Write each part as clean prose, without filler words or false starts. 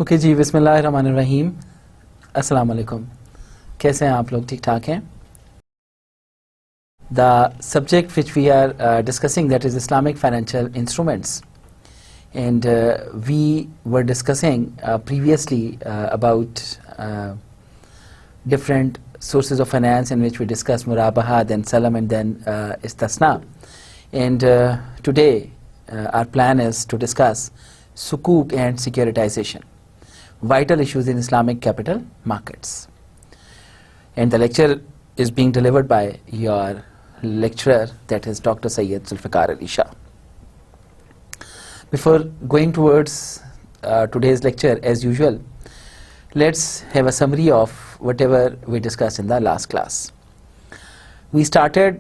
Okay जी, बिस्मिल्लाहिर्रहमानिर्रहीम। अस्सलाम वालेकुम। कैसे हैं आप लोग? ठीक ठाक हैं? The subject which we are discussing, that is Islamic financial instruments, and we were discussing previously about different sources of finance, in which we discussed Murabaha, then Salam, and then Istasna. And today our plan is to discuss Sukuk and securitization, vital issues in Islamic capital markets. And the lecture is being delivered by your lecturer, that is Dr. Sayyid Zulfikar Ali Shah. Before going towards today's lecture, as usual, let's have a summary of whatever we discussed in the last class. We started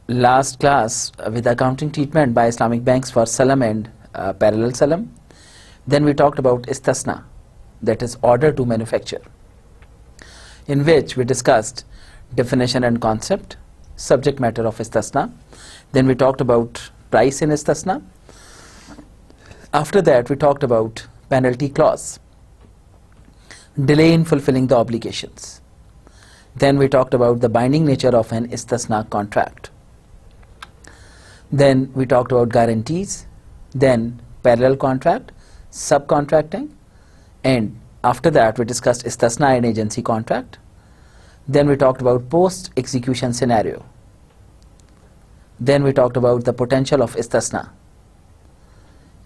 last class with accounting treatment by Islamic banks for Salam and parallel Salam. Then we talked about Istasna, that is order to manufacture, in which we discussed definition and concept, subject matter of Istasna. Then we talked about price in Istasna. After that, we talked about penalty clause, delay in fulfilling the obligations. Then we talked about the binding nature of an Istasna contract. Then we talked about guarantees, then parallel contract, subcontracting, and after that we discussed Istasna and agency contract. Then we talked about post-execution scenario. Then we talked about the potential of Istasna,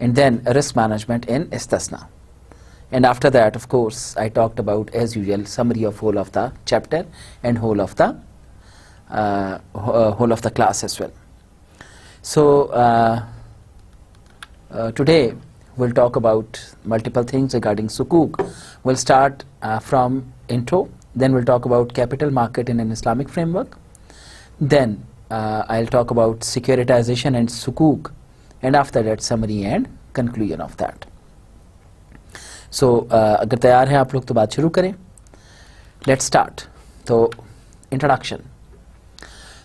and then risk management in Istasna. And after that, of course, I talked about, as usual, summary of whole of the chapter and whole of the class as well. So today we'll talk about multiple things regarding Sukuk. We'll start from intro. Then we'll talk about capital market in an Islamic framework. Then I'll talk about securitization and Sukuk, and after that summary and conclusion of that. So अगर तैयार हैं आप लोग तो बात शुरू करें. Let's start. So introduction.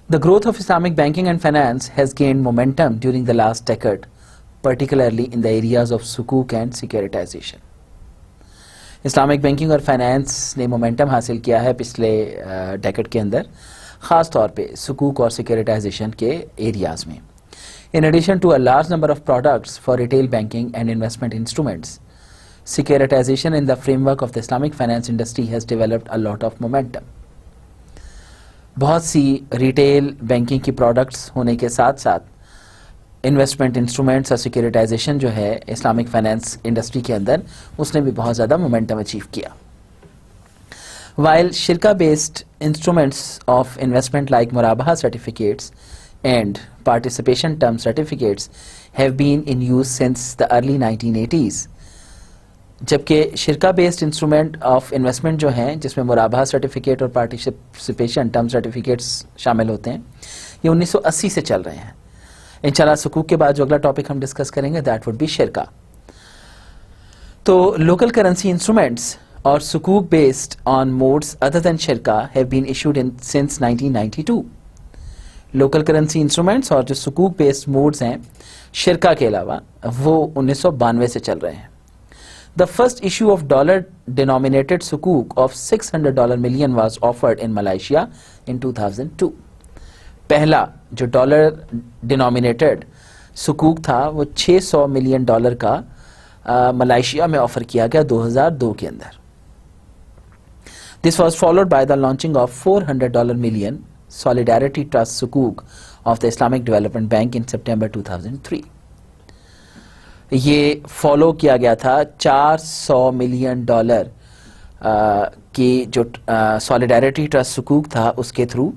The growth of Islamic banking and finance has gained momentum during the last decade, particularly in the areas of Sukuk and securitization. Islamic banking और फाइनेंस ने मोमेंटम हासिल किया है पिछले डेकेड के अंदर, ख़ास तौर पे सुकूक और सिक्योरिटाइजेशन के एरियाज़ में. In addition to a large number of products for retail banking and investment instruments, securitization in the framework of the Islamic finance industry has developed a lot of momentum. बहुत सी retail banking की products होने के साथ साथ investment instruments और securitisation जो है इस्लामिक फाइनेंस इंडस्ट्री के अंदर, उसने भी बहुत ज़्यादा मोमेंटम अचीव किया. वाइल शिरका based instruments of investment like मुराबाहा certificates and participation term certificates have been in use since the early 1980s, जबकि शिरका बेस्ड इंस्ट्रूमेंट ऑफ इन्वेस्टमेंट जो हैं, जिसमें मुराबाहा सर्टिफिकेट और पार्टिसिपेशन टर्म सर्टिफिकेट्स शामिल होते हैं, ये 1980 से चल रहे हैं. इंशाल्लाह सुकूक के बाद जो अगला टॉपिक हम डिस्कस करेंगे दैट वुड बी शिरका. तो लोकल करेंसी इंस्ट्रूमेंट्स और सुकूक based on modes other than शिरका have been issued in since 1992. Local currency instruments और जो सुकूक बेस्ड मोड्स हैं शिरका के अलावा, वो 1992 से चल रहे हैं. The first issue of dollar denominated सुकूक of $600 million was offered in Malaysia in 2002. पहला जो डॉलर डिनोमिनेटेड सुकूक था वो $600 मिलियन का मलेशिया में ऑफर किया गया 2002 के अंदर. This was followed by the launching of $400 million solidarity trust सुकूक of the Islamic development bank in September 2003. ये फॉलो किया गया था $400 मिलियन की जो सॉलिडारिटी ट्रस्ट सुकूक था उसके थ्रू,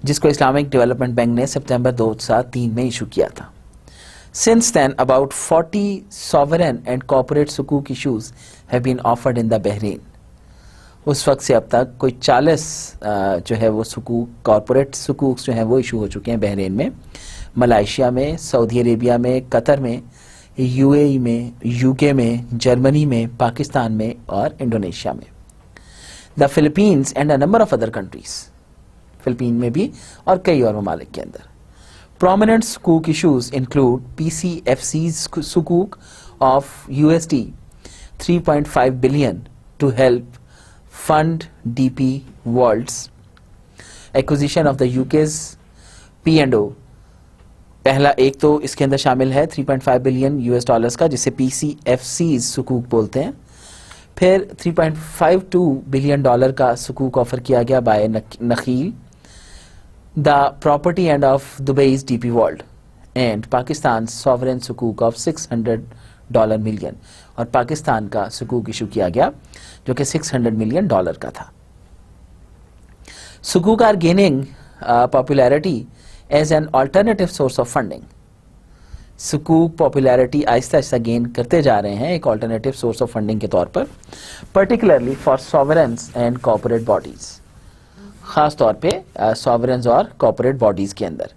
जिसको इस्लामिक डेवलपमेंट बैंक ने सितंबर 2003 में इशू किया था. Since then about 40 sovereign and corporate सुकूक issues have been offered in the Bahrain. उस वक्त से अब तक कोई 40 जो है वो सुकूक, कॉर्पोरेट सुकूक जो हैं वो इशू हो चुके हैं बहरीन में, मलेशिया में, सऊदी अरेबिया में, कतर में, यूएई में, यूके में, जर्मनी में, पाकिस्तान में और इंडोनेशिया में. The Philippines and a number of other countries, Philippine में भी और कई और ममालिक के अंदर. प्रोमिनेंट सुकूक issues include PCFC's sukuk of USD 3.5 billion to help fund DP World's acquisition of the UK's P&O. पहला एक तो इसके अंदर शामिल है 3.5 बिलियन यूएस डॉलर्स का, जिसे PCFCs सुकूक बोलते हैं. फिर 3.52 बिलियन डॉलर का सुकूक ऑफर किया गया by Nakheel, the property and of Dubai's DP World, and Pakistan sovereign सुकूक ऑफ $600 मिलियन, और पाकिस्तान का सुकूक इशू किया गया जो कि $600 मिलियन का था. सुकूक are gaining popularity as an alternative source of funding. सुकूक पॉपुलैरिटी आहिस्ता आहिस्ता गेन करते जा रहे हैं एक ऑल्टरनेटिव सोर्स ऑफ फंडिंग के तौर पर, particularly for sovereigns and corporate bodies, खास तौर पे सॉवरेन्स और कॉर्पोरेट बॉडीज के अंदर.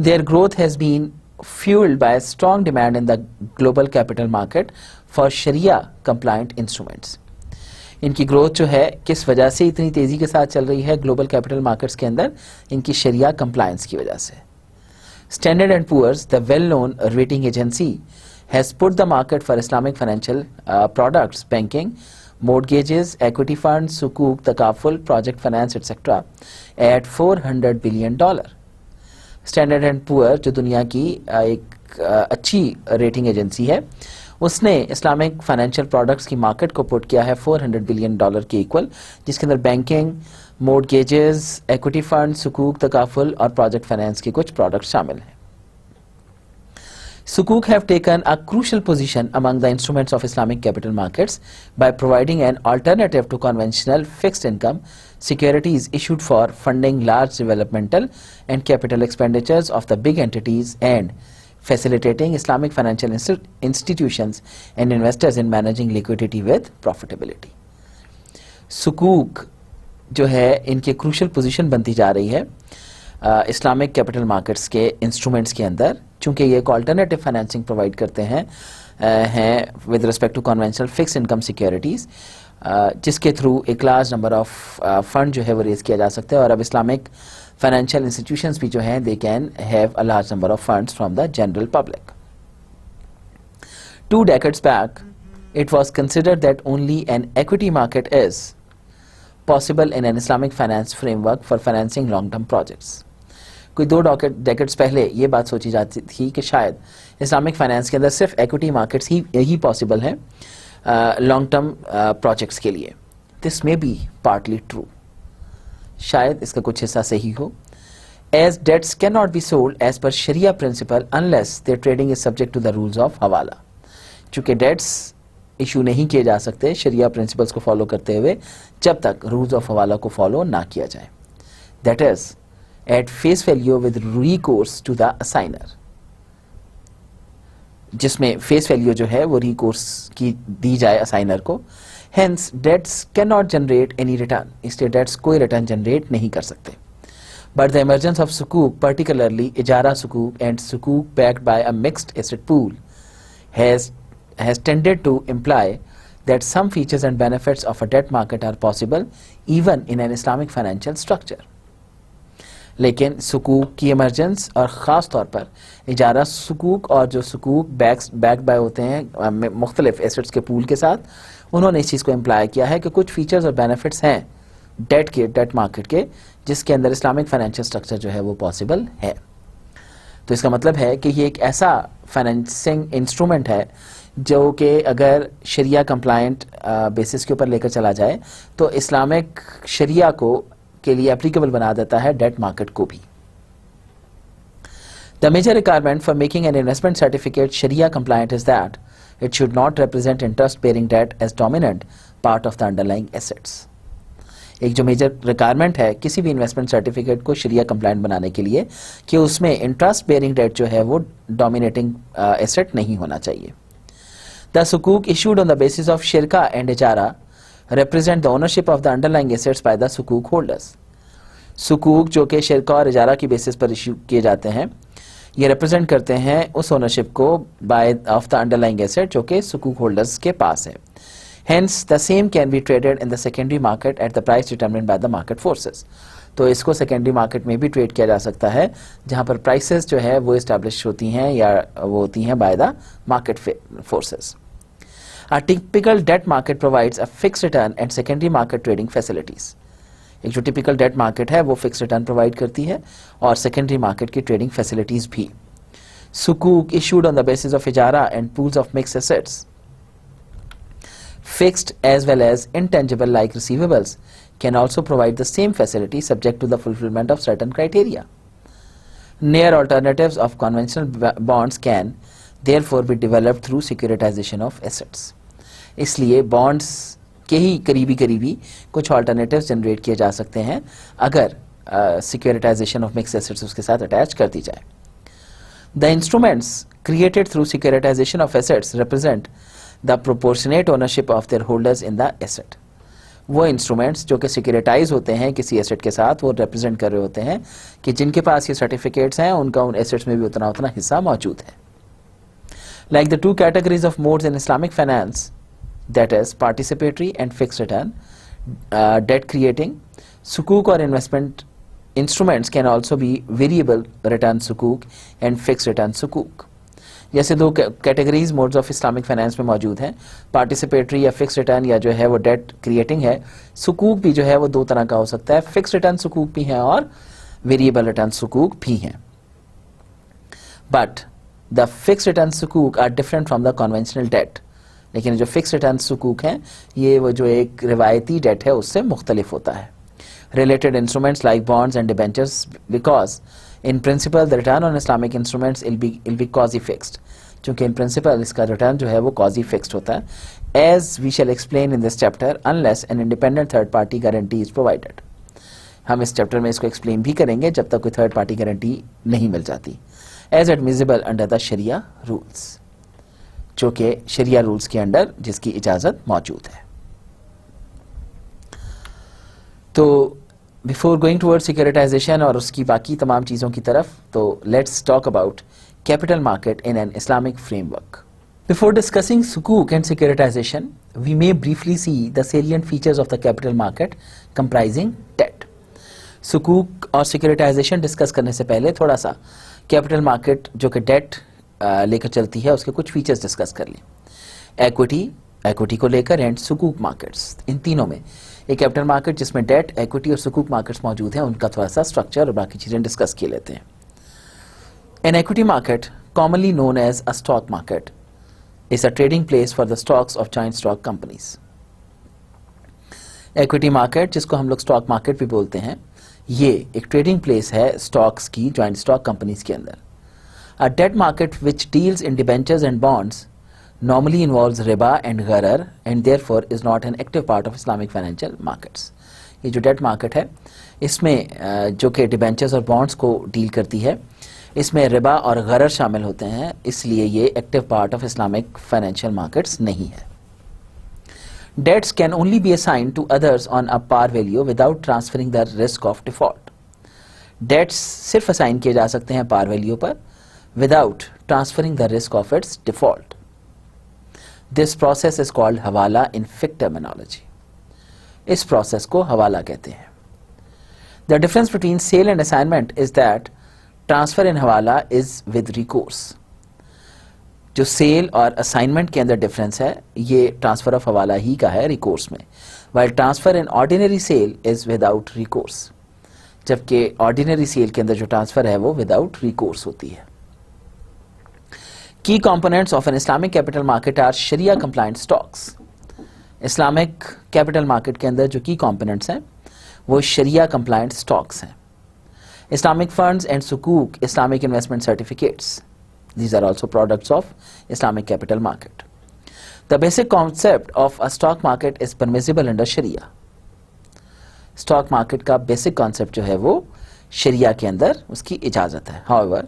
Their growth has been fueled by strong demand in the global capital market for Sharia compliant instruments. इनकी ग्रोथ जो है किस वजह से इतनी तेजी के साथ चल रही है ग्लोबल कैपिटल मार्केट्स के अंदर? इनकी शरिया कंप्लायंस की वजह से. Standard and Poor's, the well-known rating agency, has put the market for Islamic financial products, banking, mortgages, equity funds, sukuk, takaful, project finance, etc. at $400 billion. Standard and poor जो दुनिया की एक अच्छी रेटिंग एजेंसी है, उसने Islamic financial products की market को put किया है $400 बिलियन के इक्वल, जिसके अंदर बैंकिंग, मोर्टगेजेस, इक्विटी फंड, सुकूक, तकाफुल और प्रोजेक्ट फाइनेंस के कुछ प्रोडक्ट्स शामिल हैं. Sukuk have taken a crucial position among the instruments of Islamic capital markets by providing an alternative to conventional fixed income securities issued for funding large developmental and capital expenditures of the big entities and facilitating Islamic financial institutions and investors in managing liquidity with profitability. Sukuk जो है इनके crucial position बनती जा रही है Islamic capital markets के instruments के अंदर, चूंकि ये एक ऑल्टरनेटिव फाइनेंसिंग प्रोवाइड करते हैं with respect to conventional fix income securities, जिसके थ्रू एक लार्ज नंबर ऑफ फंड जो है वो रेज किया जा सकता है. और अब इस्लामिक फाइनेंशियल इंस्टीट्यूशंस भी जो हैं they can have a large number of funds from the general public. 2 decades back, it was considered that only an equity market is possible in an Islamic finance framework for financing long-term projects. कोई 2 decades पहले ये बात सोची जाती थी कि शायद Islamic finance के अंदर सिर्फ इक्विटी मार्केट्स ही पॉसिबल हैं लॉन्ग टर्म प्रोजेक्ट्स के लिए. This may be partly true, शायद इसका कुछ हिस्सा सही हो. As debts can not be sold as per Sharia principle unless their trading is subject to the rules of hawala. चूंकि डेट्स इशू नहीं किए जा सकते शरिया प्रिंसिपल्स को फॉलो करते हुए जब तक रूल्स ऑफ हवाला को फॉलो ना किया जाए, that is at face value with recourse to the assignor, जिसमें फेस वैल्यू जो है वो रिकोर्स की दी जाए असाइनर को. Hence debts can not generate any return, इसलिए डेट्स कोई रिटर्न जनरेट नहीं कर सकते. बट द इमर्जेंस ऑफ सुकूक, पर्टिकुलरली इजारा सुकूक एंड सुकूक backed by a mixed asset pool, has tended to imply that some features and benefits of a debt market are possible even in an Islamic financial structure. लेकिन सुकूक की emergence और ख़ास तौर पर इजारा सुकूक और जो सुकूक बैक बाय होते हैं मुख्तलिफ एसेट्स के पूल के साथ, उन्होंने इस चीज़ को इम्प्लाई किया है कि कुछ फीचर्स और बेनिफिट्स हैं डेट मार्केट के, जिसके अंदर इस्लामिक फाइनेंशियल स्ट्रक्चर जो है वो पॉसिबल है. तो इसका मतलब है कि ये एक ऐसा फाइनेंसिंग इंस्ट्रूमेंट है जो कि अगर शरिया कंप्लायंट बेसिस के ऊपर लेकर चला जाए तो इस्लामिक शरिया को के लिए एप्लीकेबल बना देता है डेट मार्केट को भी. The major requirement for making an investment certificate Sharia compliant is that it should not represent interest bearing debt as dominant part of the underlying assets. एक जो मेजर रिक्वायरमेंट है किसी भी इन्वेस्टमेंट सर्टिफिकेट को Sharia compliant बनाने के लिए कि उसमें इंटरेस्ट बेयरिंग डेट जो है वो डोमिनेटिंग एसेट नहीं होना चाहिए. The sukuk issued on the basis of shirka and ijara represent the ownership of the underlying assets by the sukuk holders. सुकूक जो कि शिरका और इजारा की बेसिस पर इशू किए जाते हैं, ये रिप्रेजेंट करते हैं उस ओनरशिप को by of the underlying asset जो कि सुकूक होल्डर्स के पास है. Hence, the same can be traded in the secondary market at the price determined by the market forces. तो इसको सेकेंडरी मार्केट में भी ट्रेड किया जा सकता है जहां पर प्राइसेस जो है वो इस्टेब्लिश होती हैं या वो होती हैं by the market forces. A typical debt market provides a fixed return and secondary market trading facilities. एक जो टिपिकल डेट मार्केट है वो फिक्स रिटर्न प्रोवाइड करती है और सेकेंडरी मार्केट की ट्रेडिंग फैसिलिटीज भी. सुकूक issued on the basis of ijara and pools of mixed assets, fixed as well as intangible like receivables, can also provide the same facility subject to the fulfillment of certain criteria. Near alternatives of conventional bonds can therefore be developed through securitization of assets. इसलिए bonds के ही करीबी कुछ alternatives generate किए जा सकते हैं अगर securitization of mixed assets उसके साथ अटैच कर दी जाए. The instruments created through securitization of assets represent the proportionate ownership of their holders in the asset. वो इंस्ट्रूमेंट्स जो कि सिक्योरिटाइज होते हैं किसी एसेट के साथ वो रिप्रेजेंट कर रहे होते हैं कि जिनके पास ये सर्टिफिकेट्स हैं उनका उन एसेट्स में भी उतना हिस्सा मौजूद है. Like the two categories of modes in Islamic finance, that is participatory and fixed return debt creating, sukuk or investment instruments can also be variable return sukuk and fixed return sukuk. जैसे दो categories modes of Islamic finance में मौजूद हैं, participatory या fix return या जो है वो डेट क्रिएटिंग है. सुकूक भी जो है वो दो तरह का हो सकता है, फिक्स रिटर्न सुकूक भी हैं और वेरिएबल रिटर्न सुकूक भी हैं. बट द फिक्स रिटर्न सुकूक are different from the conventional debt. लेकिन जो फिक्स रिटर्न सुकूक हैं ये वो जो एक रिवायती डेट है उससे मुख्तलिफ होता है. Related instruments like bonds and debentures, because in principle the return on Islamic instruments will be quasi fixed. चूँकि in principle इसका return जो है वो quasi fixed होता है, as we shall explain in this chapter, unless an independent third party guarantee is provided. हम इस chapter में इसको एक्सप्लेन भी करेंगे जब तक कोई थर्ड पार्टी गारंटी नहीं मिल जाती. As admissible under the Sharia rules, जो कि शरिया रूल्स के अंडर जिसकी इजाज़त मौजूद है. तो बिफोर गोइंग टूवर्ड सिक्योरिटाइजेशन और उसकी बाकी तमाम चीज़ों की तरफ, तो let's talk about capital market in an Islamic framework. Before discussing सुकूक and securitisation we may briefly see the salient features of the capital market comprising debt. सुकूक और सिक्योरिटाइजेशन डिस्कस करने से पहले थोड़ा सा कैपिटल मार्केट जो कि डेट लेकर चलती है उसके कुछ फीचर्स डिस्कस कर लें. एक्विटी को लेकर एंड सुकूक मार्केट्स, इन तीनों में एक कैपिटल मार्केट जिसमें डेट, एक्विटी और सुकूक मार्केट्स मौजूद हैं उनका थोड़ा सा स्ट्रक्चर और बाकी चीज़ें डिस्कस किए लेते हैं. An equity market, commonly known as a stock market, is a trading place for the stocks of joint stock companies. Equity market जिसको हम लोग स्टॉक मार्केट भी बोलते हैं, ये एक ट्रेडिंग प्लेस है स्टॉक्स की जॉइंट स्टॉक कंपनीज के अंदर. A debt market which deals in debentures and bonds normally involves riba and gharar and therefore is not an active part of Islamic financial markets. ये जो debt market है इसमें जो कि debentures और bonds को डील करती है इसमें रिबा और गरर शामिल होते हैं, इसलिए ये active part of Islamic financial markets नहीं है. Debts can only be assigned to others on a par value without transferring the risk of default. Debts सिर्फ असाइन किए जा सकते हैं पार वैल्यू पर without transferring the risk of its default. This process is called हवाला in FIC terminology. इस process को हवाला कहते हैं. The difference between sale and assignment is that transfer in हवाला is with recourse. जो sale और assignment के अंदर difference है ये transfer of हवाला ही का है recourse में, while transfer in ordinary sale is without recourse. जबकि ordinary sale के अंदर जो transfer है वो without recourse होती है. Key components of an Islamic capital market are Sharia compliant stocks. Islamic capital market के अंदर जो key components हैं वो Sharia compliant stocks हैं. Islamic funds and sukuk, Islamic investment certificates. These are also products of Islamic capital market. The basic concept of a stock market is permissible under Sharia. Stock market का basic concept जो है वो Sharia के अंदर उसकी इजाज़त है. However,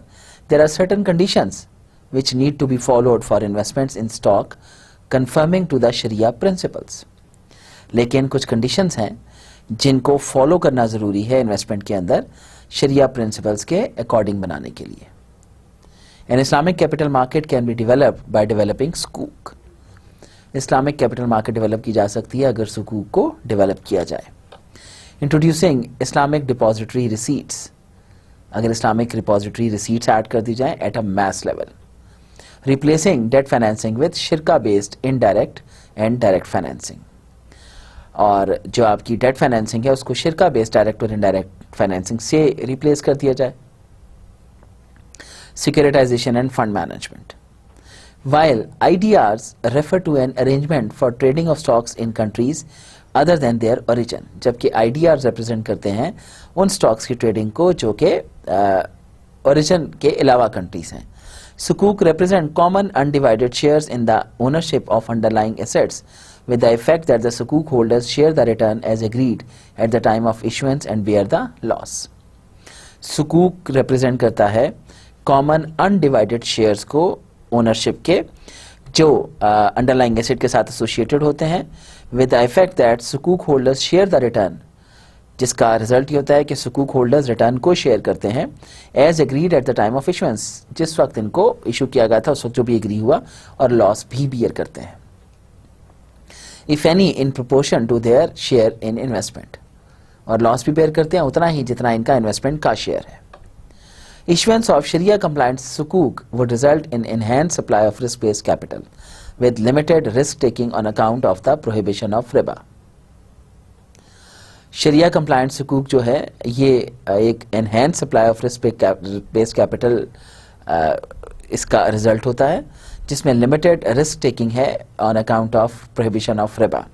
there are certain conditions which need to be followed for investments in stock conforming to the Sharia principles. लेकिन कुछ conditions हैं जिनको follow करना ज़रूरी है investment के अंदर Sharia principles के according बनाने के लिए. An Islamic capital market can be developed by developing sukuk. Islamic capital market develop की जा सकती है अगर sukuk को develop किया जाए. Introducing Islamic depository receipts. अगर Islamic repository receipts add कर दी जाए at a mass level. replacing debt financing with shirka based indirect and direct financing. और जो आपकी डेट फाइनेंसिंग है उसको शिरका बेस्ड डायरेक्ट और इनडायरेक्ट फाइनेंसिंग से रिप्लेस कर दिया जाए. Securitization and fund management. While IDRs refer to an arrangement for trading of stocks in countries other than their origin, जबकि IDRs represent करते हैं उन stocks की trading को जो कि origin के अलावा countries हैं. Sukuk represent common undivided shares in the ownership of underlying assets with the effect that the Sukuk holders share the return as agreed at the time of issuance and bear the loss. Sukuk represent करता है common undivided shares को ownership के जो underlying asset के साथ associated होते हैं with the effect that सुकूक होल्डर्स शेयर द रिटर्न, जिसका रिजल्ट ये होता है कि सुकूक होल्डर्स रिटर्न को शेयर करते हैं as agreed at the time of issuance, जिस वक्त इनको इशू किया गया था उस वक्त जो भी एग्री हुआ, और लॉस भी बियर करते हैं if any in proportion to their share in investment, और लॉस भी बेयर करते हैं उतना ही जितना इनका इन्वेस्टमेंट का शेयर है. Issuance of Sharia compliant sukuk would result in enhanced supply of risk-based capital with limited risk-taking on account of the prohibition of riba. Sharia compliant sukuk जो है ये एक enhanced supply of risk-based capital इसका result होता है जिसमें limited risk-taking है on account of prohibition of riba,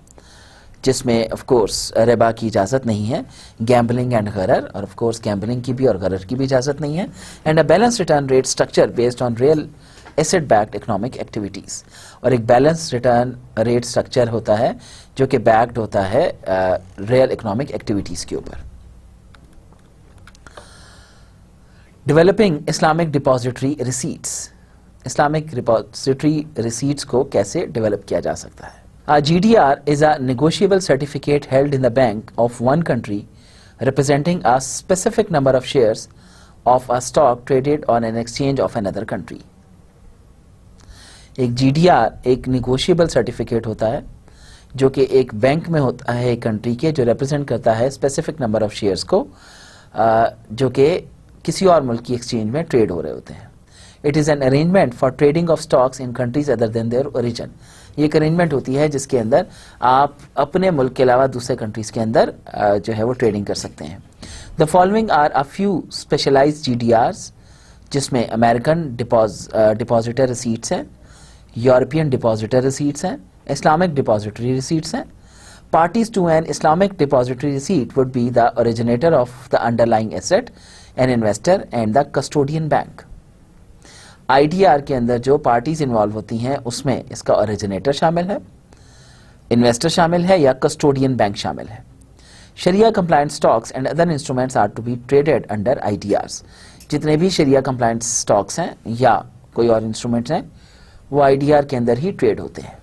जिसमें ऑफ कोर्स रिबा की इजाज़त नहीं है, गैम्बलिंग एंड गरर, और ऑफ कोर्स गैम्बलिंग की भी और गरर की भी इजाज़त नहीं है, and a balance return rate structure based on real asset backed economic activities, और एक बैलेंस रिटर्न रेट स्ट्रक्चर होता है जो कि बैक्ड होता है रियल इकोनॉमिक एक्टिविटीज़ के ऊपर. Developing Islamic depository receipts. Islamic depository receipts को कैसे डेवलप किया जा सकता है? A GDR is a negotiable certificate held in the bank of one country representing a specific number of shares of a stock traded on an exchange of another country. एक GDR एक negotiable certificate होता है जो कि एक bank में होता है एक कंट्री के, जो रिप्रेजेंट करता है स्पेसिफिक नंबर ऑफ शेयर्स को जो कि किसी और मुल्क की एक्सचेंज में ट्रेड हो रहे होते हैं. It is an arrangement for trading of stocks in countries other than their origin. ये एक अरेंजमेंट होती है जिसके अंदर आप अपने मुल्क के अलावा दूसरे कंट्रीज के अंदर जो है वो ट्रेडिंग कर सकते हैं. The following are a few specialised GDRs, जिसमें अमेरिकन डिपॉजिटर रिसीट्स हैं, यूरोपियन डिपॉजिटर रिसीट्स हैं, इस्लामिक डिपॉजिटरी रिसीट्स हैं. Parties to an Islamic depository receipt would be the originator of the underlying asset, an investor and the custodian bank. IDR के अंदर जो parties involve होती हैं उसमें इसका ओरिजिनेटर शामिल है, इन्वेस्टर शामिल है या कस्टोडियन बैंक शामिल है. शरिया compliant stocks and other instruments are to be traded under IDRs. जितने भी शरिया कंप्लायंट स्टॉक्स हैं या कोई और इंस्ट्रूमेंट्स हैं वो IDR के अंदर ही ट्रेड होते हैं.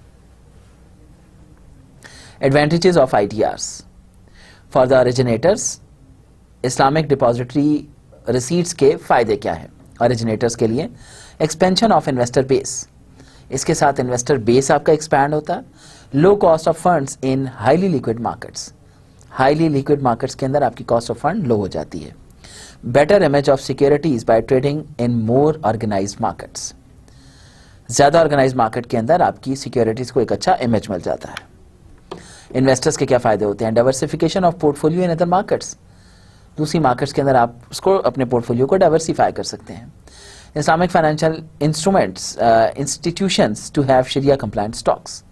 Advantages of IDRs for the originators. Islamic depository receipts के फायदे क्या हैं ओरिजिनेटर्स के लिए? एक्सपेंशन ऑफ इन्वेस्टर बेस, इसके साथ इन्वेस्टर बेस आपका एक्सपैंड होता है. Low cost of funds in highly liquid markets, highly liquid markets के अंदर आपकी कॉस्ट ऑफ फंड लो हो जाती है. Better image of securities by trading in more organized markets, ज्यादा ऑर्गेनाइज्ड मार्केट के अंदर आपकी सिक्योरिटीज को एक अच्छा इमेज मिल जाता है. इन्वेस्टर्स के क्या फायदे होते हैं? Diversification of portfolio in other markets, दूसरी मार्केट्स के अंदर आप उसको अपने पोर्टफोलियो को डाइवर्सिफाई कर सकते हैं. Islamic financial instruments institutions to have Sharia compliant stocks,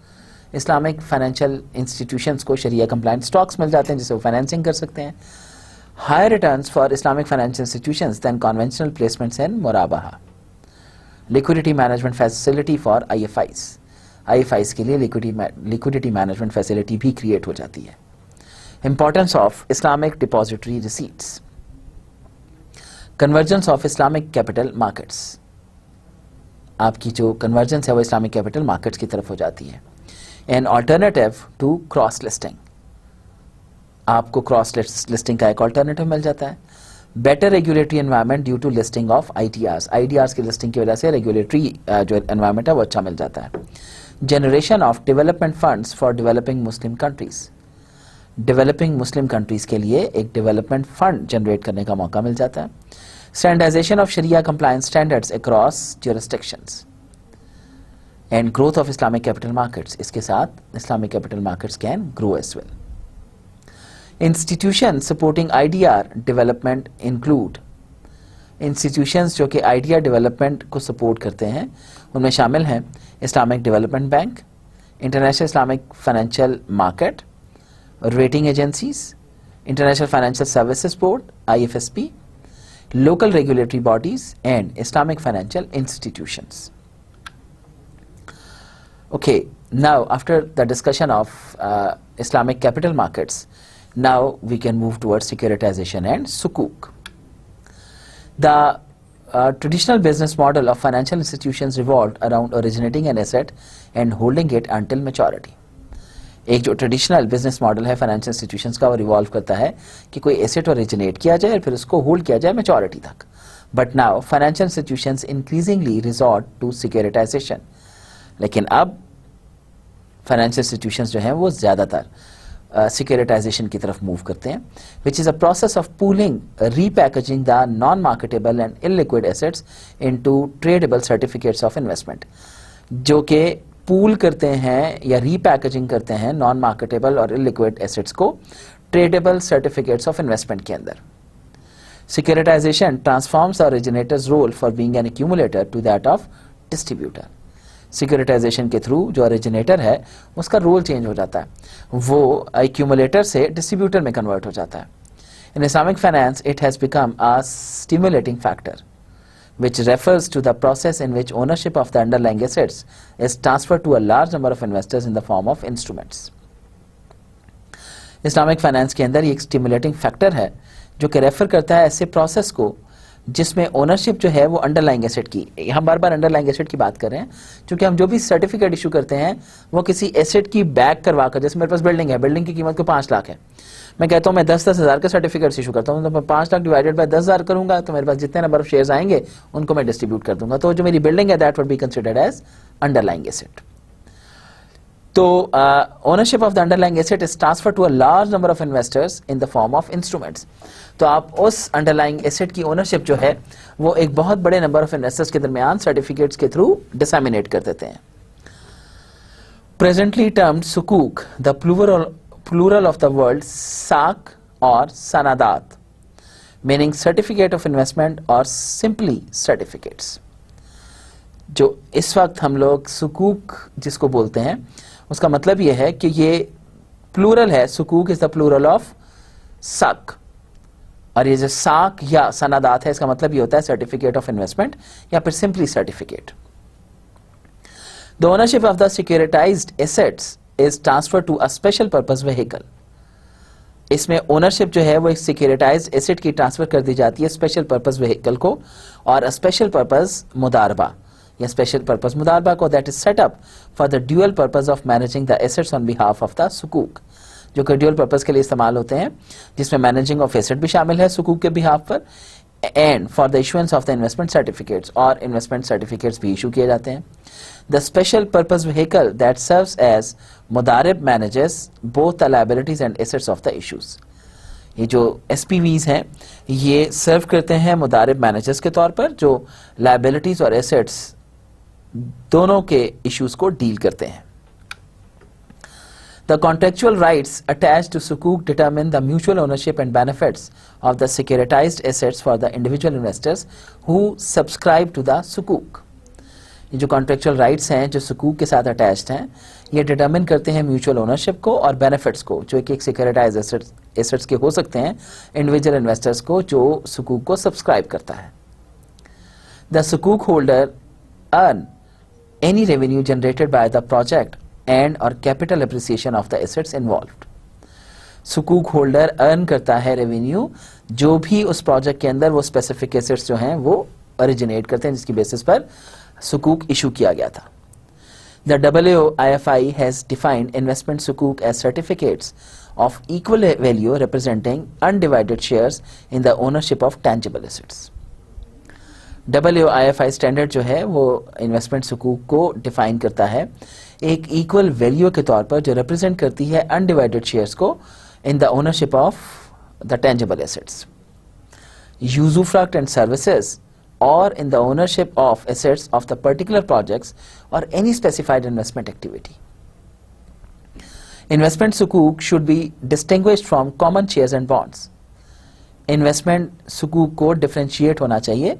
Islamic financial institutions को शरिया कंप्लायंट स्टॉक्स मिल जाते हैं जिससे वो फाइनेंसिंग कर सकते हैं. Higher returns for Islamic financial institutions than conventional placements in मुराबाहा. Liquidity management facility for IFIs के लिए लिक्विडिटी मैनेजमेंट फैसिलिटी भी क्रिएट हो जाती है. Importance of Islamic depository receipts. Convergence of Islamic capital markets, आपकी जो कन्वर्जेंस है वो इस्लामिक कैपिटल मार्केट्स की तरफ हो जाती है. An alternative to cross listing, आपको क्रॉस लिस्टिंग का एक ऑल्टरनेटिव मिल जाता है. Better regulatory environment due to listing of IDRs की लिस्टिंग की वजह से रेगुलेटरी जो एनवायरनमेंट है वो अच्छा मिल जाता है. Generation of development funds for developing Muslim countries, developing Muslim countries के लिए एक डेवलपमेंट फंड जनरेट करने का मौका मिल जाता है. स्टैंडर्डाइजेशन ऑफ शरिया compliance standards across jurisdictions, and growth of Islamic capital markets. इसके साथ Islamic capital markets can grow as well. Institutions supporting IDR development include institutions जो कि IDR development को support करते हैं, उनमें शामिल हैं Islamic Development Bank, International Islamic Financial Market, Rating Agencies, International Financial Services Board (IFSB), local regulatory bodies, and Islamic financial institutions. Okay, now after the discussion of Islamic capital markets, now we can move towards securitization and sukuk. The traditional business model of financial institutions revolved around originating an asset and holding it until maturity. एक जो traditional business model है financial institutions का, वो revolve करता है कि कोई asset originate किया जाए और फिर उसको होल्ड किया जाए मैच्योरिटी तक. But now financial institutions increasingly resort to securitization. लेकिन अब फाइनेंशियल इंस्टीट्यूशंस जो हैं वो ज़्यादातर सिक्योरिटाइजेशन की तरफ मूव करते हैं, which is a process of pooling repackaging the non marketable and illiquid assets into tradeable certificates of investment. जो कि पूल करते हैं या रीपैकेजिंग करते हैं नॉन मार्केटेबल और इलिक्विड एसेट्स को ट्रेडेबल सर्टिफिकेट्स ऑफ इन्वेस्टमेंट के अंदर. Securitisation transforms originators role for being an accumulator to that of distributor. Securitisation के थ्रू जो ओरिजिनेटर है उसका रोल चेंज हो जाता है, वो एक्यूमुलेटर से डिस्ट्रीब्यूटर में कन्वर्ट हो जाता है. इन Islamic finance it has become a stimulating factor which refers to the process in which ownership of the underlying assets is transferred to a large number of investors in the form of instruments. Islamic finance के अंदर ये एक stimulating factor है जो कि refer करता है ऐसे प्रोसेस को जिसमें ओनरशिप जो है वो अंडरलाइंग एसेट की, हम बार बार अंडरलाइंग एसेट की बात कर रहे हैं क्योंकि हम जो भी सर्टिफिकेट इशू करते हैं वो किसी एसेट की बैक करवा कर, जैसे मेरे पास बिल्डिंग है, बिल्डिंग की कीमत को 5 लाख है, मैं कहता हूँ मैं 10-10 हज़ार का सर्टिफिकेट इशू करता हूँ, तो मैं 5 लाख डिवाइडेड बाय 10,000 करूंगा तो मेरे पास जितने नंबर ऑफ शेयर्स आएंगे उनको मैं डिस्ट्रीब्यूट कर दूंगा. तो जो मेरी बिल्डिंग है that would be considered as underlying asset. तो ownership of the underlying asset is transfer to a large number of investors in the form of instruments. तो आप उस अंडरलाइंग एसेट की ओनरशिप जो है वो एक बहुत बड़े नंबर ऑफ इन्वेस्टर्स के दरमियान सर्टिफिकेट्स के थ्रू डिसैमिनेट कर देते हैं. प्रेजेंटली टर्म्ड सुकूक, the plural of the word SAC or sanadat, meaning certificate of investment or simply certificates. जो इस वक्त हम लोग सुकूक जिसको बोलते हैं उसका मतलब ये है कि ये प्लूरल है. सुकूक इज द प्लूरल ऑफ साक, और ये जो साक या सनादात है इसका मतलब ये होता है सर्टिफिकेट ऑफ इन्वेस्टमेंट या फिर simply certificate. The ownership of the securitized assets is transfer to a special purpose vehicle. इसमें ओनरशिप जो है वो एक सिक्योरिटाइज्ड एसेट की ट्रांसफर कर दी जाती है स्पेशल पर्पस व्हीकल को, और स्पेशल पर्पस मुदारबा या स्पेशल पर्पस मुदारबा को that is set up for the dual purpose of managing the assets on behalf of the सुकूक, जो कि ड्यूअल पर्पस के लिए इस्तेमाल होते हैं जिसमें मैनेजिंग ऑफ एसेट भी शामिल है सुकूक के बिहाफ पर, and for the issuance of the investment certificates, और इन्वेस्टमेंट सर्टिफिकेट्स भी इशू किए जाते हैं. The special purpose vehicle that serves as मुदारिब manages both the liabilities and assets of the issues. ये जो SPVs हैं ये सर्व करते हैं मुदारिब मैनेजर्स के तौर पर जो liabilities और assets दोनों के issues को डील करते हैं. The contractual rights attached to sukuk determine the mutual ownership and benefits of the securitized assets for the individual investors who subscribe to the sukuk. ये जो कॉन्ट्रेक्चुअल राइट्स हैं जो सुकूक के साथ अटैच्ड हैं ये डिटरमिन करते हैं म्यूचुअल ओनरशिप को और बेनिफिट्स को जो एक सिक्योरिटाइज एसेट्स के हो सकते हैं इंडिविजुअल इन्वेस्टर्स को जो सुकूक को सब्सक्राइब करता है. द सुकूक holder earn any revenue generated by the project and और capital appreciation of the assets involved. सुकूक होल्डर अर्न करता है रेवेन्यू जो भी उस प्रोजेक्ट के अंदर वो स्पेसिफिक एसेट्स जो हैं वो ओरिजिनेट करते हैं जिसकी बेसिस पर सुकूक इशू किया गया था. The WIFI has defined investment sukuk as certificates of equal value representing undivided shares in the ownership of tangible assets. WIFI standard जो है वो इन्वेस्टमेंट सुकूक को डिफाइन करता है एक इक्वल वैल्यू के तौर पर जो रिप्रेजेंट करती है अनडिवाइडेड शेयर्स को in the ownership of the tangible assets. Usufruct and services or in the ownership of assets of the particular projects or any specified investment activity. Investment sukuk should be distinguished from common shares and bonds. Investment sukuk को differentiate होना चाहिए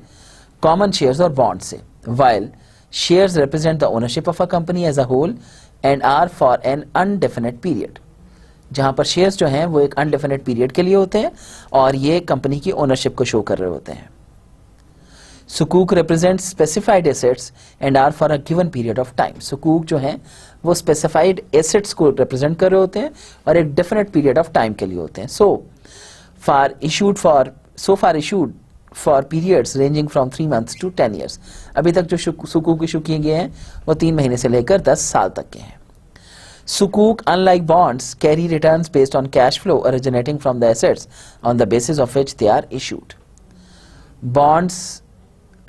common shares और bonds से, while shares represent the ownership of a company as a whole and are for an indefinite period. जहां पर shares जो हैं वो एक undefinite period के लिए होते हैं और ये कंपनी की ओनरशिप को शो कर रहे होते हैं. Sukuk represents specified assets and are for a given period of time. Sukuk जो हैं वो specified assets को represent कर रहे होते हैं और एक definite period of time के लिए होते हैं. So far issued for periods ranging from 3 months to 10 years. अभी तक जो sukuk issue किए गए हैं वो 3 महीने से लेकर 10 साल तक के हैं. Sukuk, unlike bonds, carry returns based on cash flow originating from the assets on the basis of which they are issued. Bonds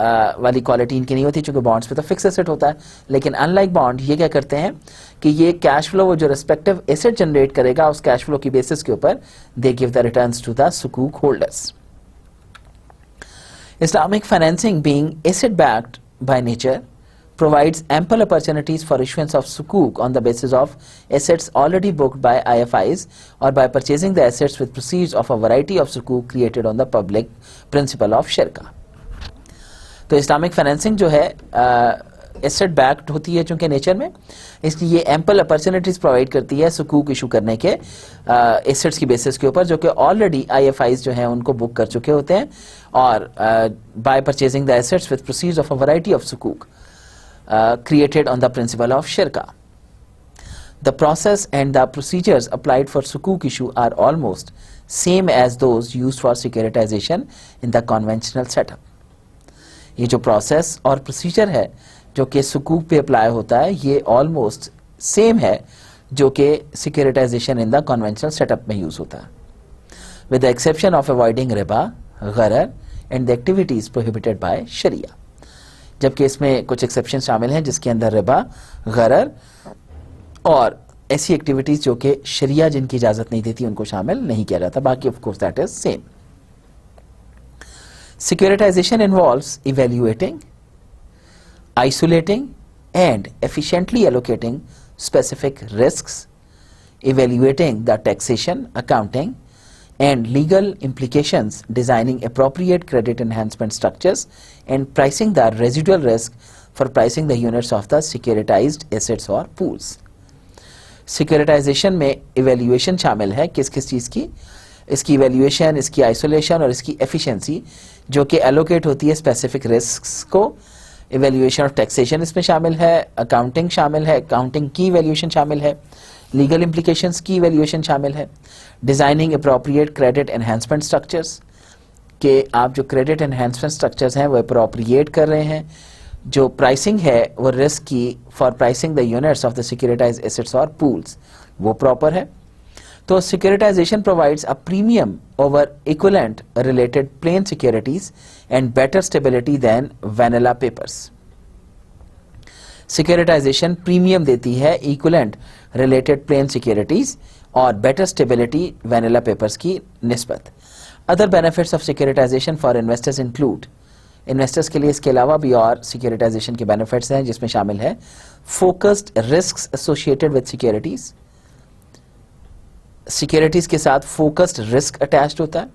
वाली क्वालिटी इनकी नहीं होती, चूंकि बॉन्ड्स पे तो फिक्स एसेट होता है, लेकिन अनलाइक बॉन्ड ये क्या करते हैं कि ये कैश फ्लो वो जो रिस्पेक्टिव एसेट जनरेट करेगा उस कैश फ्लो की बेसिस के ऊपर they give the returns to the सुकूक holders. Islamic financing, being asset backed by nature, provides ample opportunities for issuance of sukuk on the basis of assets already booked by IFIs or by purchasing the assets with proceeds of a variety of sukuk created on the public principle of shirka. तो Islamic financing जो है asset backed होती है चूंकि nature में, इसलिए ये ample opportunities provide करती है सुकूक इशू करने के एसेट्स की बेसिस के ऊपर जो कि ऑलरेडी आईएफआईज जो हैं उनको बुक कर चुके होते हैं और by purchasing the assets with proceeds of a variety of सुकूक created on the principle of shirka. The process and the procedures applied for sukuk issue are almost same as those used for securitization in the conventional setup. ये जो process और procedure है जो कि सुकूक पे apply होता है ये ऑलमोस्ट सेम है जो कि securitisation in the conventional setup में यूज होता है, with the exception of avoiding रिबा, गरर and the activities prohibited by शरिया. जबकि इसमें कुछ एक्सेप्शन शामिल हैं जिसके अंदर रिबा, गरर और ऐसी एक्टिविटीज जो कि शरिया जिनकी इजाजत नहीं देती उनको शामिल नहीं किया जाता. बाकी of course that is same. Securitization involves evaluating, isolating and efficiently allocating specific risks, evaluating the taxation, accounting and legal implications, designing appropriate credit enhancement structures and pricing the residual risk for pricing the units of the securitized assets or pools. Securitization में evaluation शामिल है किस किस चीज़ की, इसकी evaluation, इसकी isolation और इसकी एफिशिएंसी जो कि एलोकेट होती है स्पेसिफिक रिस्क्स को. इवेल्युएशन ऑफ टैक्सेशन इसमें शामिल है, अकाउंटिंग शामिल है, अकाउंटिंग की इवेल्युएशन शामिल है, लीगल इम्प्लीकेशंस की इवेल्युएशन शामिल है, designing appropriate credit enhancement structures के आप जो क्रेडिट एनहांसमेंट स्ट्रक्चर्स हैं वो अप्रोप्रिएट कर रहे हैं, जो प्राइसिंग है वो रिस्क की for pricing the units of the securitized assets और पूल्स वो प्रॉपर है. तो securitization provides a premium over equivalent related plain securities and better stability than vanilla papers. Securitization premium देती है equivalent related plain securities और better stability vanilla papers की निस्बत. Other benefits of securitization for investors include, investors के लिए इसके अलावा भी और सिक्योरिटाइजेशन के बेनिफिट्स हैं जिसमें शामिल है focused risks associated with securities. Securities के साथ फोकस्ड रिस्क अटैच्ड होता है.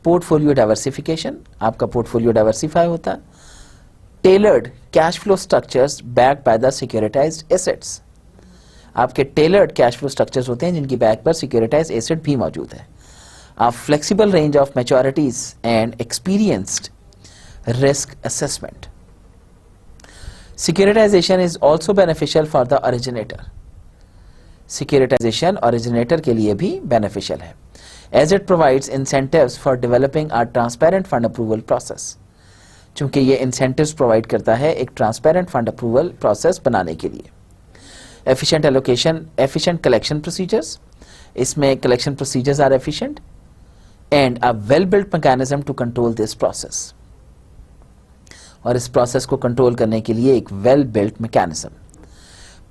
पोर्टफोलियो डाइवर्सिफिकेशन, आपका पोर्टफोलियो डाइवर्सिफाई होता है. Tailored cash flow structures backed by the securitized assets, आपके टेलर्ड कैश फ्लो स्ट्रक्चर्स होते हैं जिनकी बैक पर सिक्योरिटाइज्ड एसेट भी मौजूद है. Flexible range of मैच्योरिटीज and experienced risk assessment. Securitization is also beneficial for the originator. Securitization originator के लिए भी beneficial है, as it provides incentives for developing a transparent fund approval process. चूंकि ये incentives provide करता है एक transparent fund approval process बनाने के लिए. Efficient allocation, efficient collection procedures. इसमें collection procedures are efficient and a well-built mechanism to control this process. और इस प्रोसेस को कंट्रोल करने के लिए एक well built mechanism.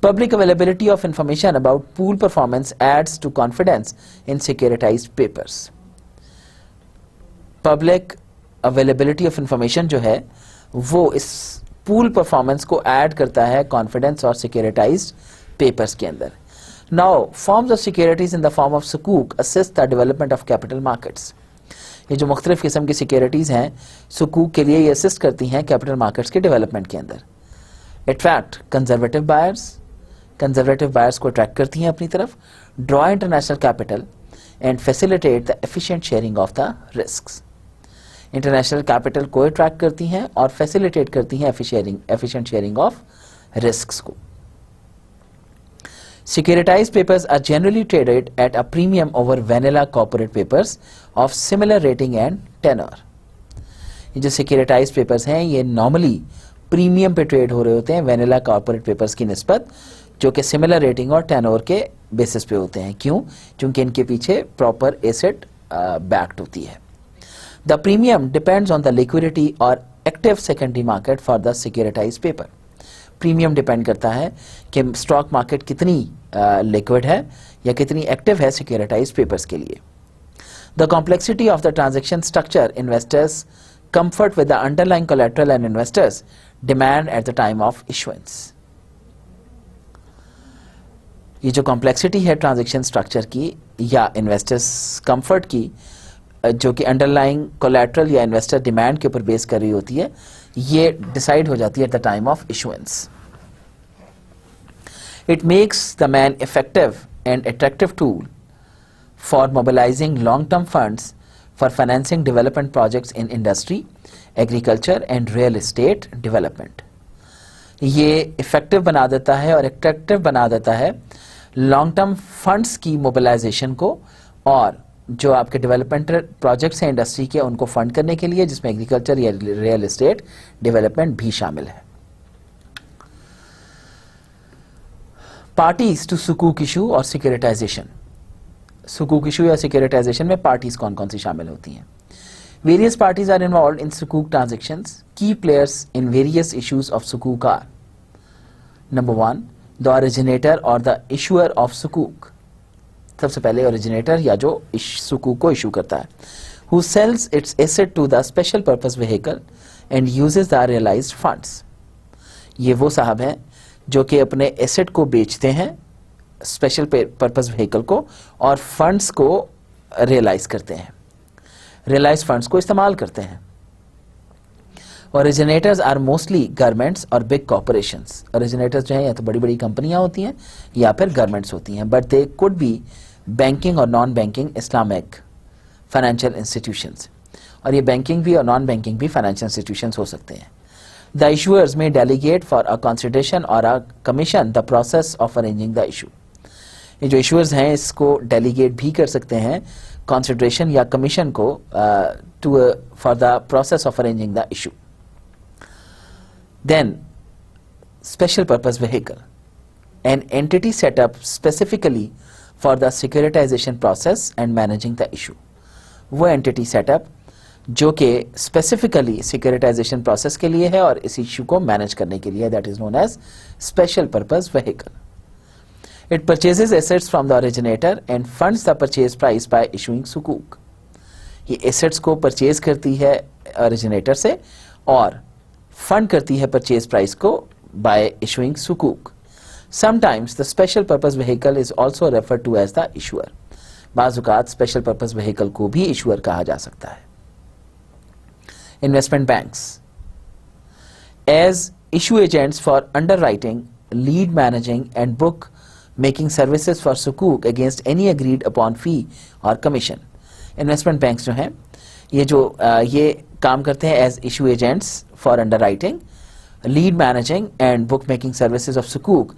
Public availability of information about pool performance aids to confidence in securitized papers. Public availability of information जो है वो इस पूल परफॉर्मेंस को ऐड करता है कॉन्फिडेंस और सिक्योरिटाइज्ड पेपर्स के अंदर. Now forms of securities in the form of सुकूक assist the development of capital markets. ये जो मुख्तलिफ किस्म की सिक्योरिटीज हैं सुकूक के लिए ये असिस्ट करती हैं कैपिटल मार्केट्स के डेवलपमेंट के अंदर. अट्रैक्ट कंजर्वेटिव बायर्स को अट्रैक्ट करती हैं अपनी तरफ, draw international capital and facilitate the efficient sharing of the risks. International capital को अट्रैक्ट करती हैं और फैसिलिटेट करती हैं एफिशिएंट शेयरिंग ऑफ रिस्क्स को. Securitized papers are generally traded at a premium over vanilla corporate papers of similar rating and tenor. ये जो securitized papers हैं ये normally प्रीमियम पे ट्रेड हो रहे होते हैं वेनिला कॉर्पोरेट पेपर्स की निस्बत, जो कि सिमिलर रेटिंग और टेनोर के बेसिस पे होते हैं. क्यों? क्योंकि इनके पीछे प्रॉपर एसेट बैक्ड होती है. The premium depends on the liquidity और active secondary market for the securitise paper. Premium depend करता है कि स्टॉक मार्केट कितनी लिक्विड है या कितनी एक्टिव है सिक्योरिटाइज पेपर्स के लिए. The complexity of the transaction structure investors comfort with the underlying collateral and investors demand eight the time of issuance. ये जो कॉम्प्लेक्सिटी है ट्रांजैक्शन स्ट्रक्चर की या इन्वेस्टर्स कंफर्ट की, जो कि अंडरलाइंग कोलैटरल या इन्वेस्टर डिमांड के ऊपर बेस कर रही होती है, ये डिसाइड हो जाती है eight the time of issuance. It makes the man effective and attractive tool for mobilizing long-term funds for financing development projects in industry, agriculture and real estate development. ये effective बना देता है और attractive बना देता है लॉन्ग टर्म फंड्स की mobilisation को, और जो आपके डेवलपमेंट प्रोजेक्ट्स हैं इंडस्ट्री के उनको फंड करने के लिए, जिसमें एग्रीकल्चर या रियल एस्टेट डेवलपमेंट भी शामिल है. पार्टीज टू सुकूक इशू और सिक्योरिटाइजेशन. सुकूक इशू या सिक्योरिटाइजेशन में पार्टीज कौन कौन सी शामिल होती हैं? Various parties are involved in सुकूक transactions. Key players in various issues of सुकूक आर: नंबर 1, द ओरिजिनेटर और द इशूअर ऑफ सुकूक. सबसे पहले ओरिजिनेटर या जो सुकूक को इशू करता है, who sells its asset to the special purpose vehicle and uses the realized funds. ये वो साहब हैं जो कि अपने एसेट को बेचते हैं, स्पेशल पर्पस व्हीकल को, और फंड्स को रियलाइज करते हैं, रियलाइज फंड्स को इस्तेमाल करते हैं. ओरिजिनेटर्स आर मोस्टली गवर्नमेंट्स और बिग कॉर्पोरेशंस. ओरिजिनेटर्स जो हैं या तो बड़ी बड़ी कंपनियां होती हैं या फिर गवर्नमेंट्स होती हैं, but they could be banking और non banking Islamic financial institutions. और ये बैंकिंग भी और नॉन बैंकिंग भी फाइनेंशियल इंस्टीट्यूशंस हो सकते हैं. The issuers may delegate for a consideration or a commission the process of arranging the issue. ये जो issuers हैं इसको delegate भी कर सकते हैं consideration या commission को for the process of arranging the issue. Then special purpose vehicle, an entity set up specifically for the securitization process and managing the issue. वो entity set up जो कि स्पेसिफिकली सिक्योरिटाइजेशन प्रोसेस के लिए है और इस issue को manage करने के लिए, that is known as special purpose vehicle. It purchases assets from the originator and funds the purchase price by issuing सुकूक. ये एसेट्स को परचेज करती है ओरिजिनेटर से और फंड करती है परचेज प्राइस को बाय इशूइंग सुकूक. Sometimes the special purpose vehicle is also referred to as the issuer. बाज़ औक़ात स्पेशल पर्पस व्हीकल को भी इशूअर कहा जा सकता है. Investment banks as issue agents for underwriting, lead managing and book making services for sukuk against any agreed upon fee or commission. Investment banks जो हैं ये काम करते हैं as issue agents for underwriting, lead managing and book making services of sukuk,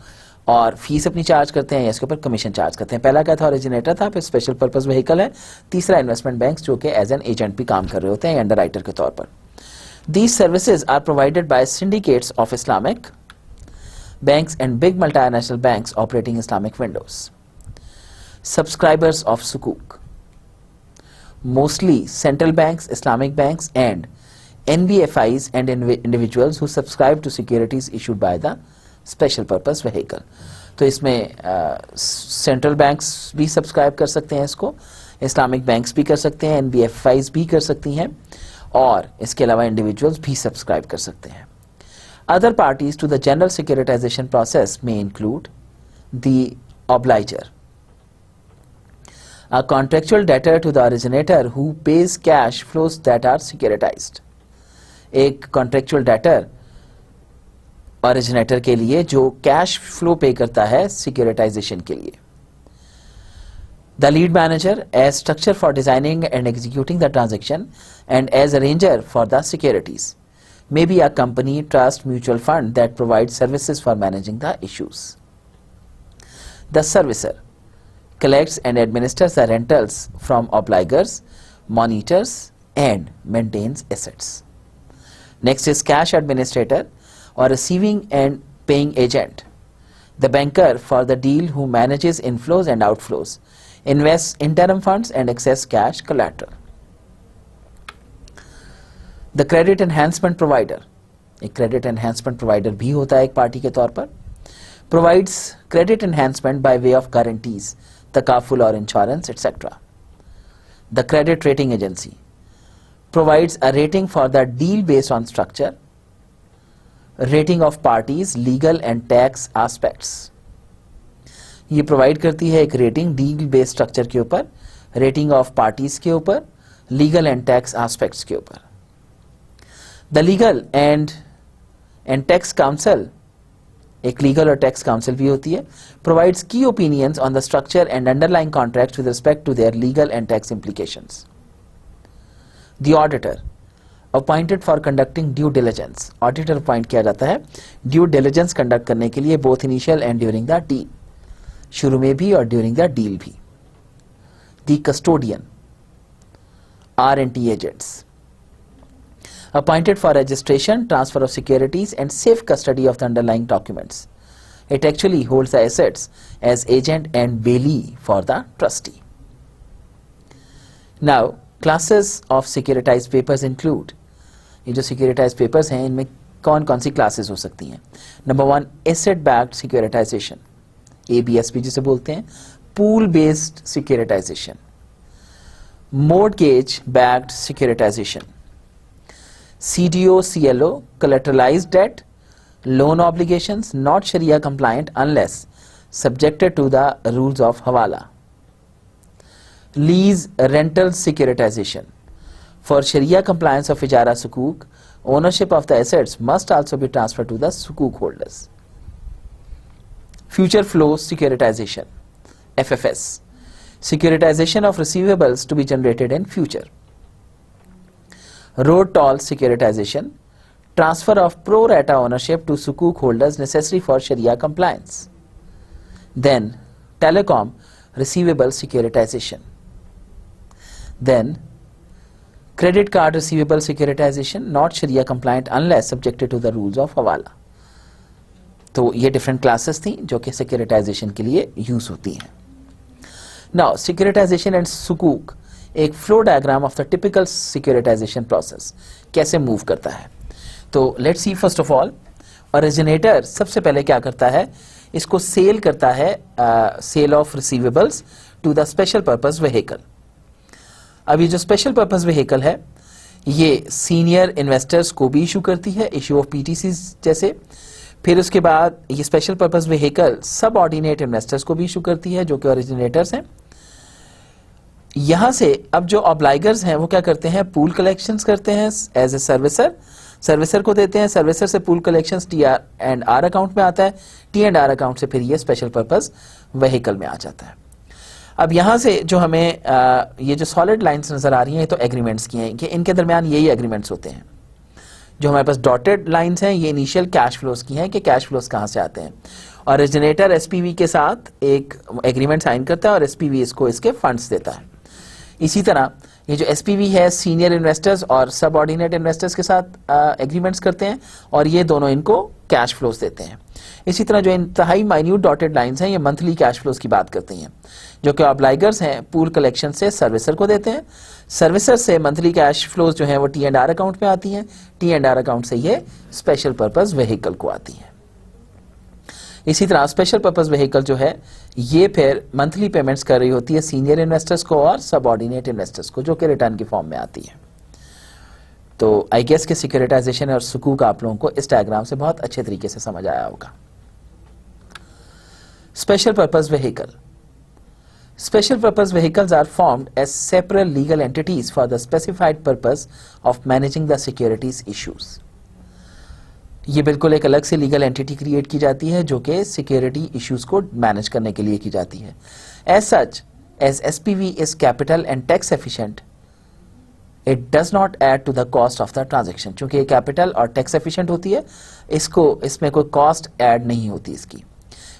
और fees अपनी charge करते हैं या इसके ऊपर कमीशन चार्ज करते हैं. पहला क्या था? ओरिजिनेटर था, फिर स्पेशल पर्पस व्हीकल है, तीसरा इन्वेस्टमेंट बैंक्स जो कि एज एन एजेंट भी काम कर रहे होते हैं अंडरराइटर के तौर पर. These services are provided by syndicates of Islamic banks and big multinational banks operating Islamic windows. Subscribers of Sukuk: mostly central banks, Islamic banks and NBFIs and individuals who subscribe to securities issued by the special purpose vehicle. तो इसमें central banks भी subscribe कर सकते हैं इसको, Islamic banks भी कर सकते हैं, NBFIs भी कर सकती हैं, और इसके अलावा इंडिविजुअल्स भी सब्सक्राइब कर सकते हैं. Other parties to the general securitisation process में include the obliger, a contractual debtor to the originator who pays cash flows that are securitized. एक contractual debtor originator के लिए जो cash flow पे करता है securitization के लिए. The lead manager as structure for designing and executing the transaction and as arranger for the securities. May be a company, trust, mutual fund that provides services for managing the issues. The servicer collects and administers the rentals from obligors, monitors and maintains assets. Next is cash administrator or receiving and paying agent. The banker for the deal who manages inflows and outflows, invests interim funds and excess cash collateral. The credit enhancement provider, एक credit enhancement provider भी होता है एक party के तौर पर, provides credit enhancement by way of guarantees, takaful or insurance, etc. The credit rating agency provides a rating for the deal based on structure, rating of parties, legal and tax aspects. ये provide करती है एक rating deal based structure के ऊपर, rating of parties के ऊपर, legal and tax aspects के ऊपर. The legal and tax counsel, एक लीगल और टैक्स काउंसिल भी होती है, provides key opinions on the structure and underlying contracts with respect to their legal and tax implications. The auditor appointed for conducting due diligence, auditor appoint किया जाता है due diligence conduct करने के लिए both initial and during the deal, शुरू में भी और ड्यूरिंग द डील भी. The custodian R&T agents appointed for registration, transfer of securities and safe custody of the underlying documents. It actually holds the assets as agent and bailee for the trustee. Now, classes of securitized papers include, ये जो securitized papers हैं इनमें कौन कौन सी classes हो सकती हैं. Number 1, asset backed securitization, ABS भी जिसे बोलते हैं, pool based securitization, mortgage backed securitization, CDO CLO collateralized debt, loan obligations not Sharia compliant unless subjected to the rules of Hawala. Lease rental securitization. For Sharia compliance of Ijara Sukuk, ownership of the assets must also be transferred to the Sukuk holders. Future flow securitization, FFS. Securitization of receivables to be generated in future. Road toll securitization, transfer of pro rata ownership to sukuk holders necessary for Sharia compliance. Then telecom receivable securitization. Then credit card receivable securitization, not Sharia compliant unless subjected to the rules of Hawala. तो ये different classes थी जो कि securitization के लिए use होती हैं. Now securitization and sukuk एक flow diagram of the typical securitization process कैसे मूव करता है. तो let's see first of all, originator सबसे पहले क्या करता है, इसको सेल करता है, sale of receivables to the special purpose vehicle. अब ये जो स्पेशल पर्पस व्हीकल है ये सीनियर इन्वेस्टर्स को भी इशू करती है, इशू ऑफ पीटीसी जैसे. फिर उसके बाद ये स्पेशल पर्पस व्हीकल सब ऑर्डिनेट इन्वेस्टर्स को भी इशू करती है जो कि ओरिजिनेटर्स हैं. यहां से अब जो ऑब्लाइगर्स हैं वो क्या करते हैं, पूल कलेक्शंस करते हैं एज ए सर्विसर को देते हैं, सर्विसर से पूल कलेक्शंस T&R अकाउंट में आता है, T&R अकाउंट से फिर ये स्पेशल पर्पस व्हीकल में आ जाता है. अब यहां से जो हमें ये जो सॉलिड लाइंस नजर आ रही हैं ये तो एग्रीमेंट्स की हैं कि इनके दरमियान यही एग्रीमेंट्स होते हैं. जो हमारे पास डॉटेड लाइंस हैं ये इनिशियल कैश फ्लोज की हैं कि कैश फ्लोज कहां से आते हैं. ओरिजिनेटर एसपीवी के साथ एक एग्रीमेंट साइन करता है और एसपीवी इसको इसके फंड्स देता है. इसी तरह ये जो एसपीवी है सीनियर इन्वेस्टर्स और सब ऑर्डिनेट इन्वेस्टर्स के साथ एग्रीमेंट्स करते हैं और ये दोनों इनको कैश फ्लोज देते हैं. इसी तरह जो इंतहाई माइन्यूट डॉटेड लाइंस हैं ये मंथली कैश फ्लोज की बात करती हैं जो कि ऑब्लाइगर्स हैं पूल कलेक्शन से सर्विसर को देते हैं, सर्विसर से मंथली कैश फ्लोज जो हैं वो T&R अकाउंट में आती हैं, T&R अकाउंट से ये स्पेशल पर्पस व्हीकल को आती हैं. इसी तरह स्पेशल पर्पस व्हीकल जो है ये फिर मंथली पेमेंट्स कर रही होती है सीनियर इन्वेस्टर्स को और सबऑर्डिनेट इन्वेस्टर्स को जो कि रिटर्न की फॉर्म में आती है. तो आई गेस कि सिक्योरिटाइजेशन और सुकूक आप लोगों को इस डायग्राम से बहुत अच्छे तरीके से समझ आया होगा. Special purpose vehicle. Special purpose vehicles are formed as separate legal entities for the specified purpose of managing the securities issues. ये बिल्कुल एक अलग से लीगल एंटिटी क्रिएट की जाती है जो कि सिक्योरिटी इश्यूज को मैनेज करने के लिए की जाती है. As such, as SPV is capital and tax efficient, it does not add to the cost of the transaction. चूंकि ये कैपिटल और टैक्स एफिशिएंट होती है, इसमें कोई कॉस्ट ऐड नहीं होती इसकी.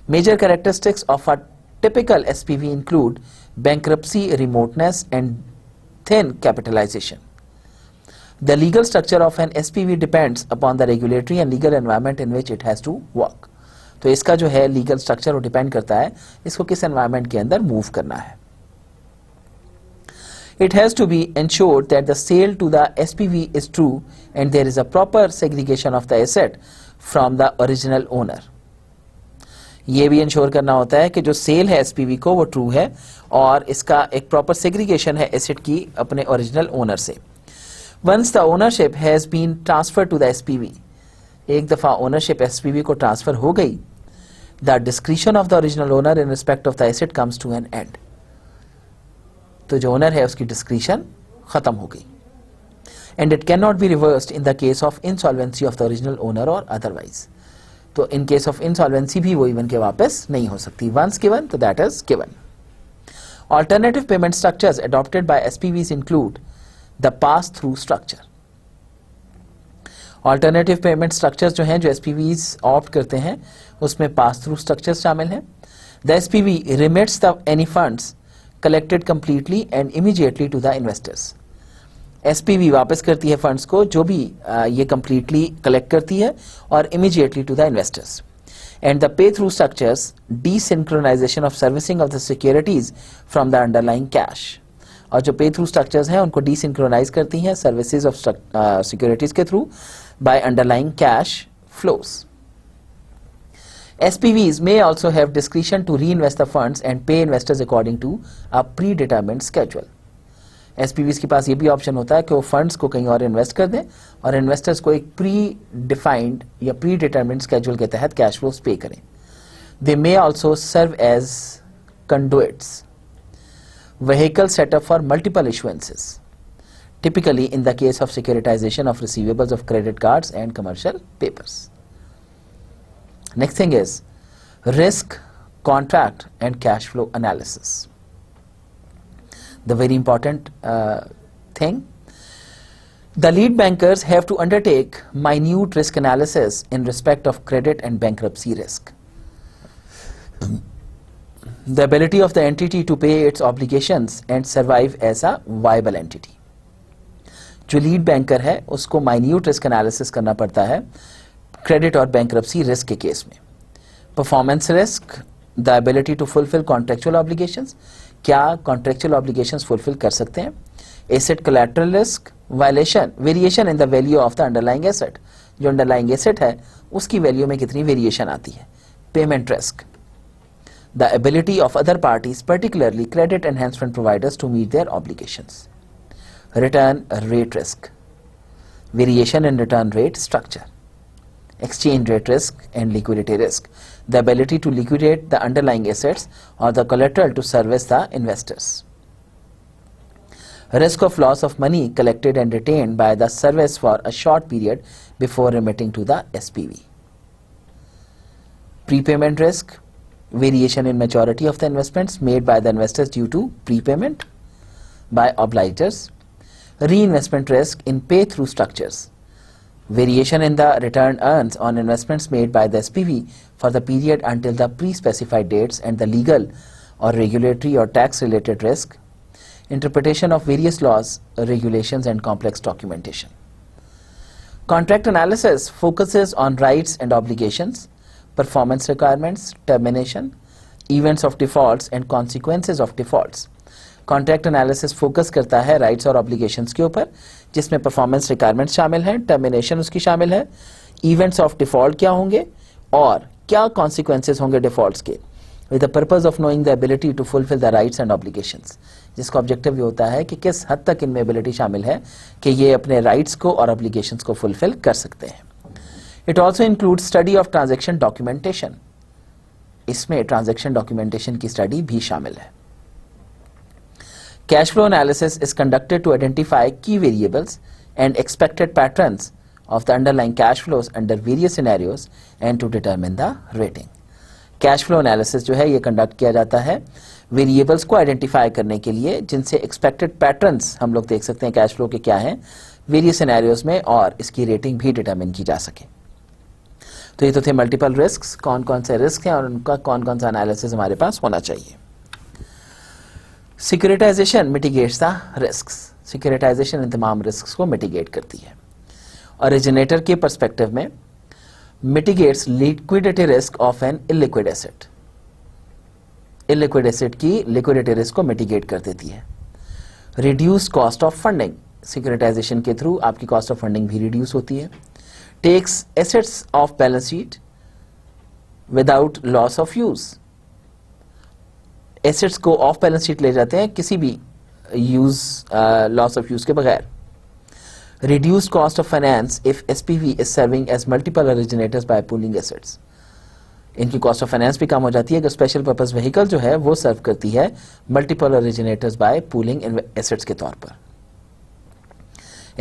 Major characteristics of a typical SPV include bankruptcy remoteness and thin capitalization. The legal structure of an SPV depends upon the regulatory and legal environment in which it has to work. तो इसका जो है legal structure वो depend करता है इसको किस environment के अंदर मूव करना है. It has to be ensured that the sale to the SPV is true and there is a proper segregation of the asset from the original owner. ये भी इंश्योर करना होता है कि जो सेल है एसपीवी को वो ट्रू है और इसका एक प्रॉपर सेग्रीगेशन है एसेट की अपने ओरिजिनल ओनर से. Once the ownership has been transfer to the SPV, एक दफा ओनरशिप एसपीवी को ट्रांसफर हो गई, the discretion of the original owner in respect of the asset comes to an end. तो जो ओनर है उसकी डिस्क्रिशन खत्म हो गई. And it can not be reversed in the case of insolvency of the original owner और otherwise. तो in case of insolvency भी वो इवन के वापस नहीं हो सकती. वंस गिवन तो that is given. Alternative payment structures adopted by SPVs include the pass through structure. Alternative payment structures जो हैं जो एसपीवीज ऑप्ट करते हैं उसमें पास थ्रू स्ट्रक्चर्स शामिल हैं. The SPV remits the any funds collected completely and immediately to the investors. SPV वापस करती है फंड्स को जो भी ये कंप्लीटली कलेक्ट करती है और immediately to the investors. And the pay through structures desynchronisation of servicing of the securities from the underlying cash. और जो पे थ्रू स्ट्रक्चर्स हैं उनको डीसिंक्रोनाइज करती हैं सर्विसेज ऑफ सिक्योरिटीज के through by underlying cash flows. SPVs may also have discretion to reinvest the funds and pay investors according to a predetermined schedule. एसपीवीज के पास ये भी ऑप्शन होता है कि वो फंड्स को कहीं और इन्वेस्ट कर दें और इन्वेस्टर्स को एक प्री डिफाइंड या प्री डिटरमिन्ड स्केड्यूल के तहत कैश फ्लोस पे करें. They may also serve as conduits. Vehicle setup for multiple issuances, typically in the case of securitisation of receivables of credit cards and commercial papers. Next thing is risk, contract and cash flow analysis. The very important thing. The lead bankers have to undertake minute risk analysis in respect of credit and bankruptcy risk. The ability of the entity to pay its obligations and survive as a viable entity. जो lead banker है उसको minute risk analysis करना पड़ता है credit और bankruptcy risk के case में. Performance risk, the ability to fulfil contractual obligations, क्या कॉन्ट्रेक्चुअल ऑब्लिगेशंस फुलफिल कर सकते हैं. Asset collateral risk, violation, variation in the value of the underlying asset, जो अंडरलाइंग एसेट है उसकी वैल्यू में कितनी वेरिएशन आती है. Payment risk, the ability of other parties particularly credit enhancement providers to meet their obligations. Return rate risk, variation in return rate structure. Exchange rate risk and liquidity risk, the ability to liquidate the underlying assets or the collateral to service the investors. Risk of loss of money collected and retained by the service for a short period before remitting to the SPV. Prepayment risk, variation in maturity of the investments made by the investors due to prepayment by obligors. Reinvestment risk in pay-through structures, variation in the return earned on investments made by the SPV for the period until the pre-specified dates, and the legal or regulatory or tax related risk, interpretation of various laws, regulations and complex documentation. Contract analysis focuses on rights and obligations, performance requirements, termination, events of defaults and consequences of defaults. Contract analysis focus करता है rights और obligations के ऊपर जिसमें performance requirements शामिल हैं, termination उसकी शामिल है, इवेंट्स ऑफ डिफॉल्ट क्या होंगे और क्या कॉन्सिक्वेंसेस होंगे डिफॉल्ट्स के, with the purpose of knowing the ability to fulfil the rights and obligations. जिसका ऑब्जेक्टिव ये होता है कि किस हद तक इनमें एबिलिटी शामिल है कि ये अपने राइट्स को और ऑब्लिगेशंस को फुलफिल कर सकते हैं। It also include study of transaction documentation, इसमें ट्रांजैक्शन डॉक्यूमेंटेशन की स्टडी भी शामिल है। Cash flow analysis is conducted to identify key variables and expected patterns of the underlying cash flows under various scenarios and to determine the rating. Cash flow analysis जो है ये conduct किया जाता है वेरिएबल्स को आइडेंटिफाई करने के लिए जिनसे एक्सपेक्टेड पैटर्न्स हम लोग देख सकते हैं कैश फ्लो के क्या हैं वेरियस सिनेरियोज में, और इसकी रेटिंग भी डिटरमिन की जा सके। तो ये तो थे मल्टीपल रिस्क्स, कौन कौन से रिस्क हैं और उनका कौन कौन सा एनालिसिस हमारे पास होना चाहिए। Securitisation mitigates the risks, securitisation इन तमाम रिस्क को मिटिगेट करती है। ओरिजिनेटर के पर्सपेक्टिव में mitigates liquidity risk of an illiquid asset, illiquid asset की लिक्विडिटी रिस्क को मिटिगेट कर देती है। Reduce cost of funding, securitization के थ्रू आपकी कॉस्ट ऑफ फंडिंग भी रिड्यूस होती है। Takes assets off balance sheet without loss of use, assets को ऑफ बैलेंस शीट ले जाते हैं किसी भी यूज लॉस ऑफ यूज के बगैर। Reduced cost of finance if SPV is serving as multiple originators by pooling assets, इनकी cost of finance भी कम हो जाती है अगर स्पेशल पर्पस व्हीकल जो है वो सर्व करती है multiple originators by pooling assets के तौर पर।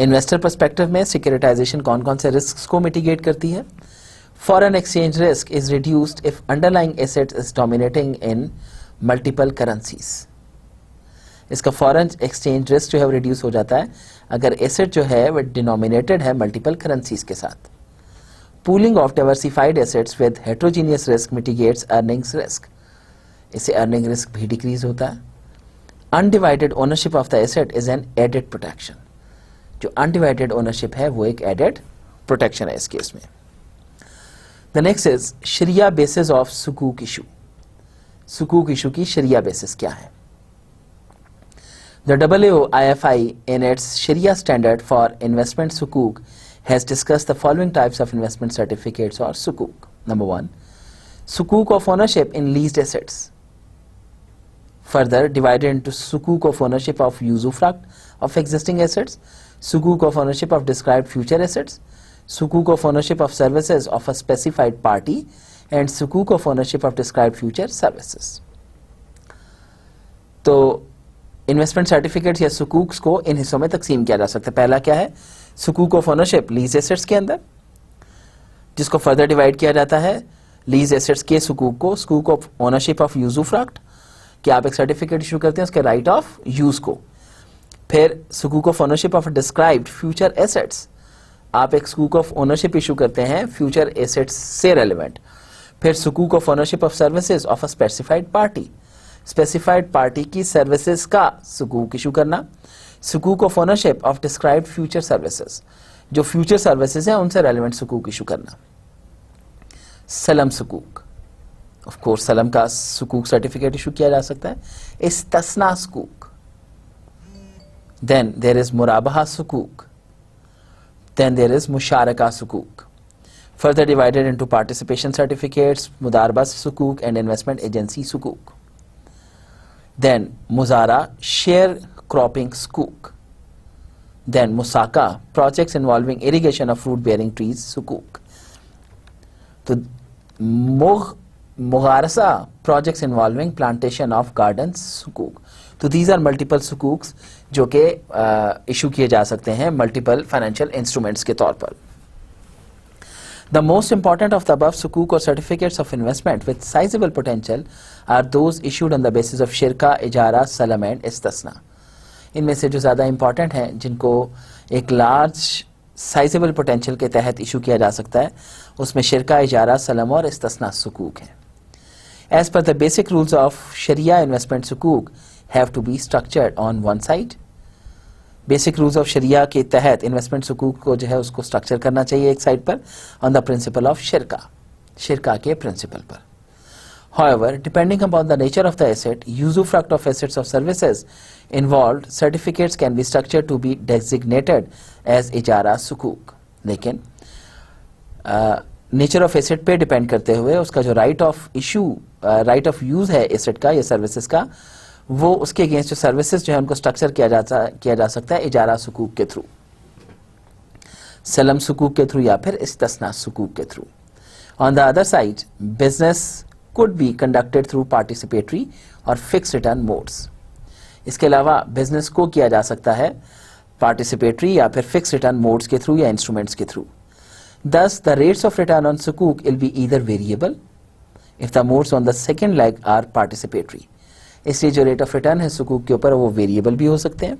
इन्वेस्टर पर्सपेक्टिव में सिक्योरिटाइजेशन कौन कौन से रिस्क को मिटिगेट करती है। Foreign exchange risk is reduced if underlying assets is dominating in multiple currencies, इसका फॉरेन एक्सचेंज रिस्क जो है वो रिड्यूस हो जाता है अगर एसेट जो है वो डिनोमिनेटेड है मल्टीपल करेंसीज के साथ। Pooling of diversified assets with heterogeneous risk mitigates earnings risk, इससे अर्निंग रिस्क भी डिक्रीज होता है। Undivided ownership of the asset is an added protection, जो अनडिवाइडेड ओनरशिप है वो एक एडेड प्रोटेक्शन है इस केस में। द नेक्स्ट इज शरिया बेसिस ऑफ सुकूक इशू, सुकूक इशू की शरिया बेसिस क्या है। The AAOIFI in its Sharia standard for investment sukuk has discussed the following types of investment certificates or sukuk. Number 1, sukuk of ownership in leased assets, further divided into sukuk of ownership of usufruct of existing assets, sukuk of ownership of described future assets, sukuk of ownership of services of a specified party, and sukuk of ownership of described future services. तो investment certificates या सुकूक्स को इन हिस्सों में तकसीम किया जा सकता है। पहला क्या है, सुकूक ऑफ ओनरशिप लीज एसेट्स के अंदर, जिसको फर्दर डिवाइड किया जाता है लीज एसेट्स के सुकूक को, सुकूक ऑफ ओनरशिप ऑफ यूजुफ्रैक्ट कि आप एक सर्टिफिकेट इशू करते हैं उसके राइट ऑफ यूज को। फिर सुकूक of ownership of described future assets, आप एक सुकूक ऑफ ओनरशिप इशू करते हैं फ्यूचर एसेट्स से रेलिवेंट। फिर सुकूक of ownership of services of a specified party, specified party की सर्विसेज का सुकूक इशू करना। Sukuk of ownership of described future services, जो फ्यूचर सर्विसेज हैं उनसे रेलिवेंट सुकूक इशू करना। सलम सुकूक, ऑफ कोर्स सलम का सुकूक सर्टिफिकेट इशू किया जा सकता है। Istisna sukuk, then there is murabaha sukuk, then there is musharaka sukuk, further divided into participation certificates, mudaraba sukuk and investment agency sukuk. Then Muzara share cropping sukuk. Then Musaka projects involving irrigation of fruit bearing trees sukuk. तो Mugharasa projects involving plantation of gardens sukuk. तो these are multiple sukuks जो कि issue किए जा सकते हैं multiple financial instruments के तौर पर। The most important of the above sukuk or certificates of investment with sizable potential are those issued on the basis of shirka, ijara, salam and istasna. इनमें से जो ज़्यादा important हैं जिनको एक large sizable potential के तहत इशू किया जा सकता है उसमें शिरका, इजारा, सलम और इस्तना सुकूक हैं। As per the basic rules of Sharia, investment sukuk have to be structured on one side. Basic rules of Sharia के तहत इन्वेस्टमेंट सुकूक को जो है उसको स्ट्रक्चर करना चाहिए एक साइड पर ऑन द प्रिंसिपल ऑफ शिरका, शिरका के प्रिंसिपल पर। However, depending upon the nature of the asset, usufruct of assets of services involved, certificates can be structured to be designated as ijara sukuk. लेकिन nature of asset पे depend करते हुए उसका जो right of issue, right of use है asset का या services का, वो उसके अगेंस्ट जो सर्विसेज जो है उनको स्ट्रक्चर किया जा सकता है इजारा सुकूक के थ्रू, सलम सुकूक के थ्रू या फिर इस्तिस्ना सुकूक के through. On the other side business could be conducted through participatory और फिक्स रिटर्न मोड्स। इसके अलावा बिजनेस को किया जा सकता है पार्टिसिपेटरी या फिर फिक्स रिटर्न मोड्स के थ्रू या इंस्ट्रूमेंट्स के through. Thus, the rates of return on sukuk will be either variable if the modes on the second leg are participatory. इसलिए जो रेट ऑफ रिटर्न है सुकूक के ऊपर वो वेरिएबल भी हो सकते हैं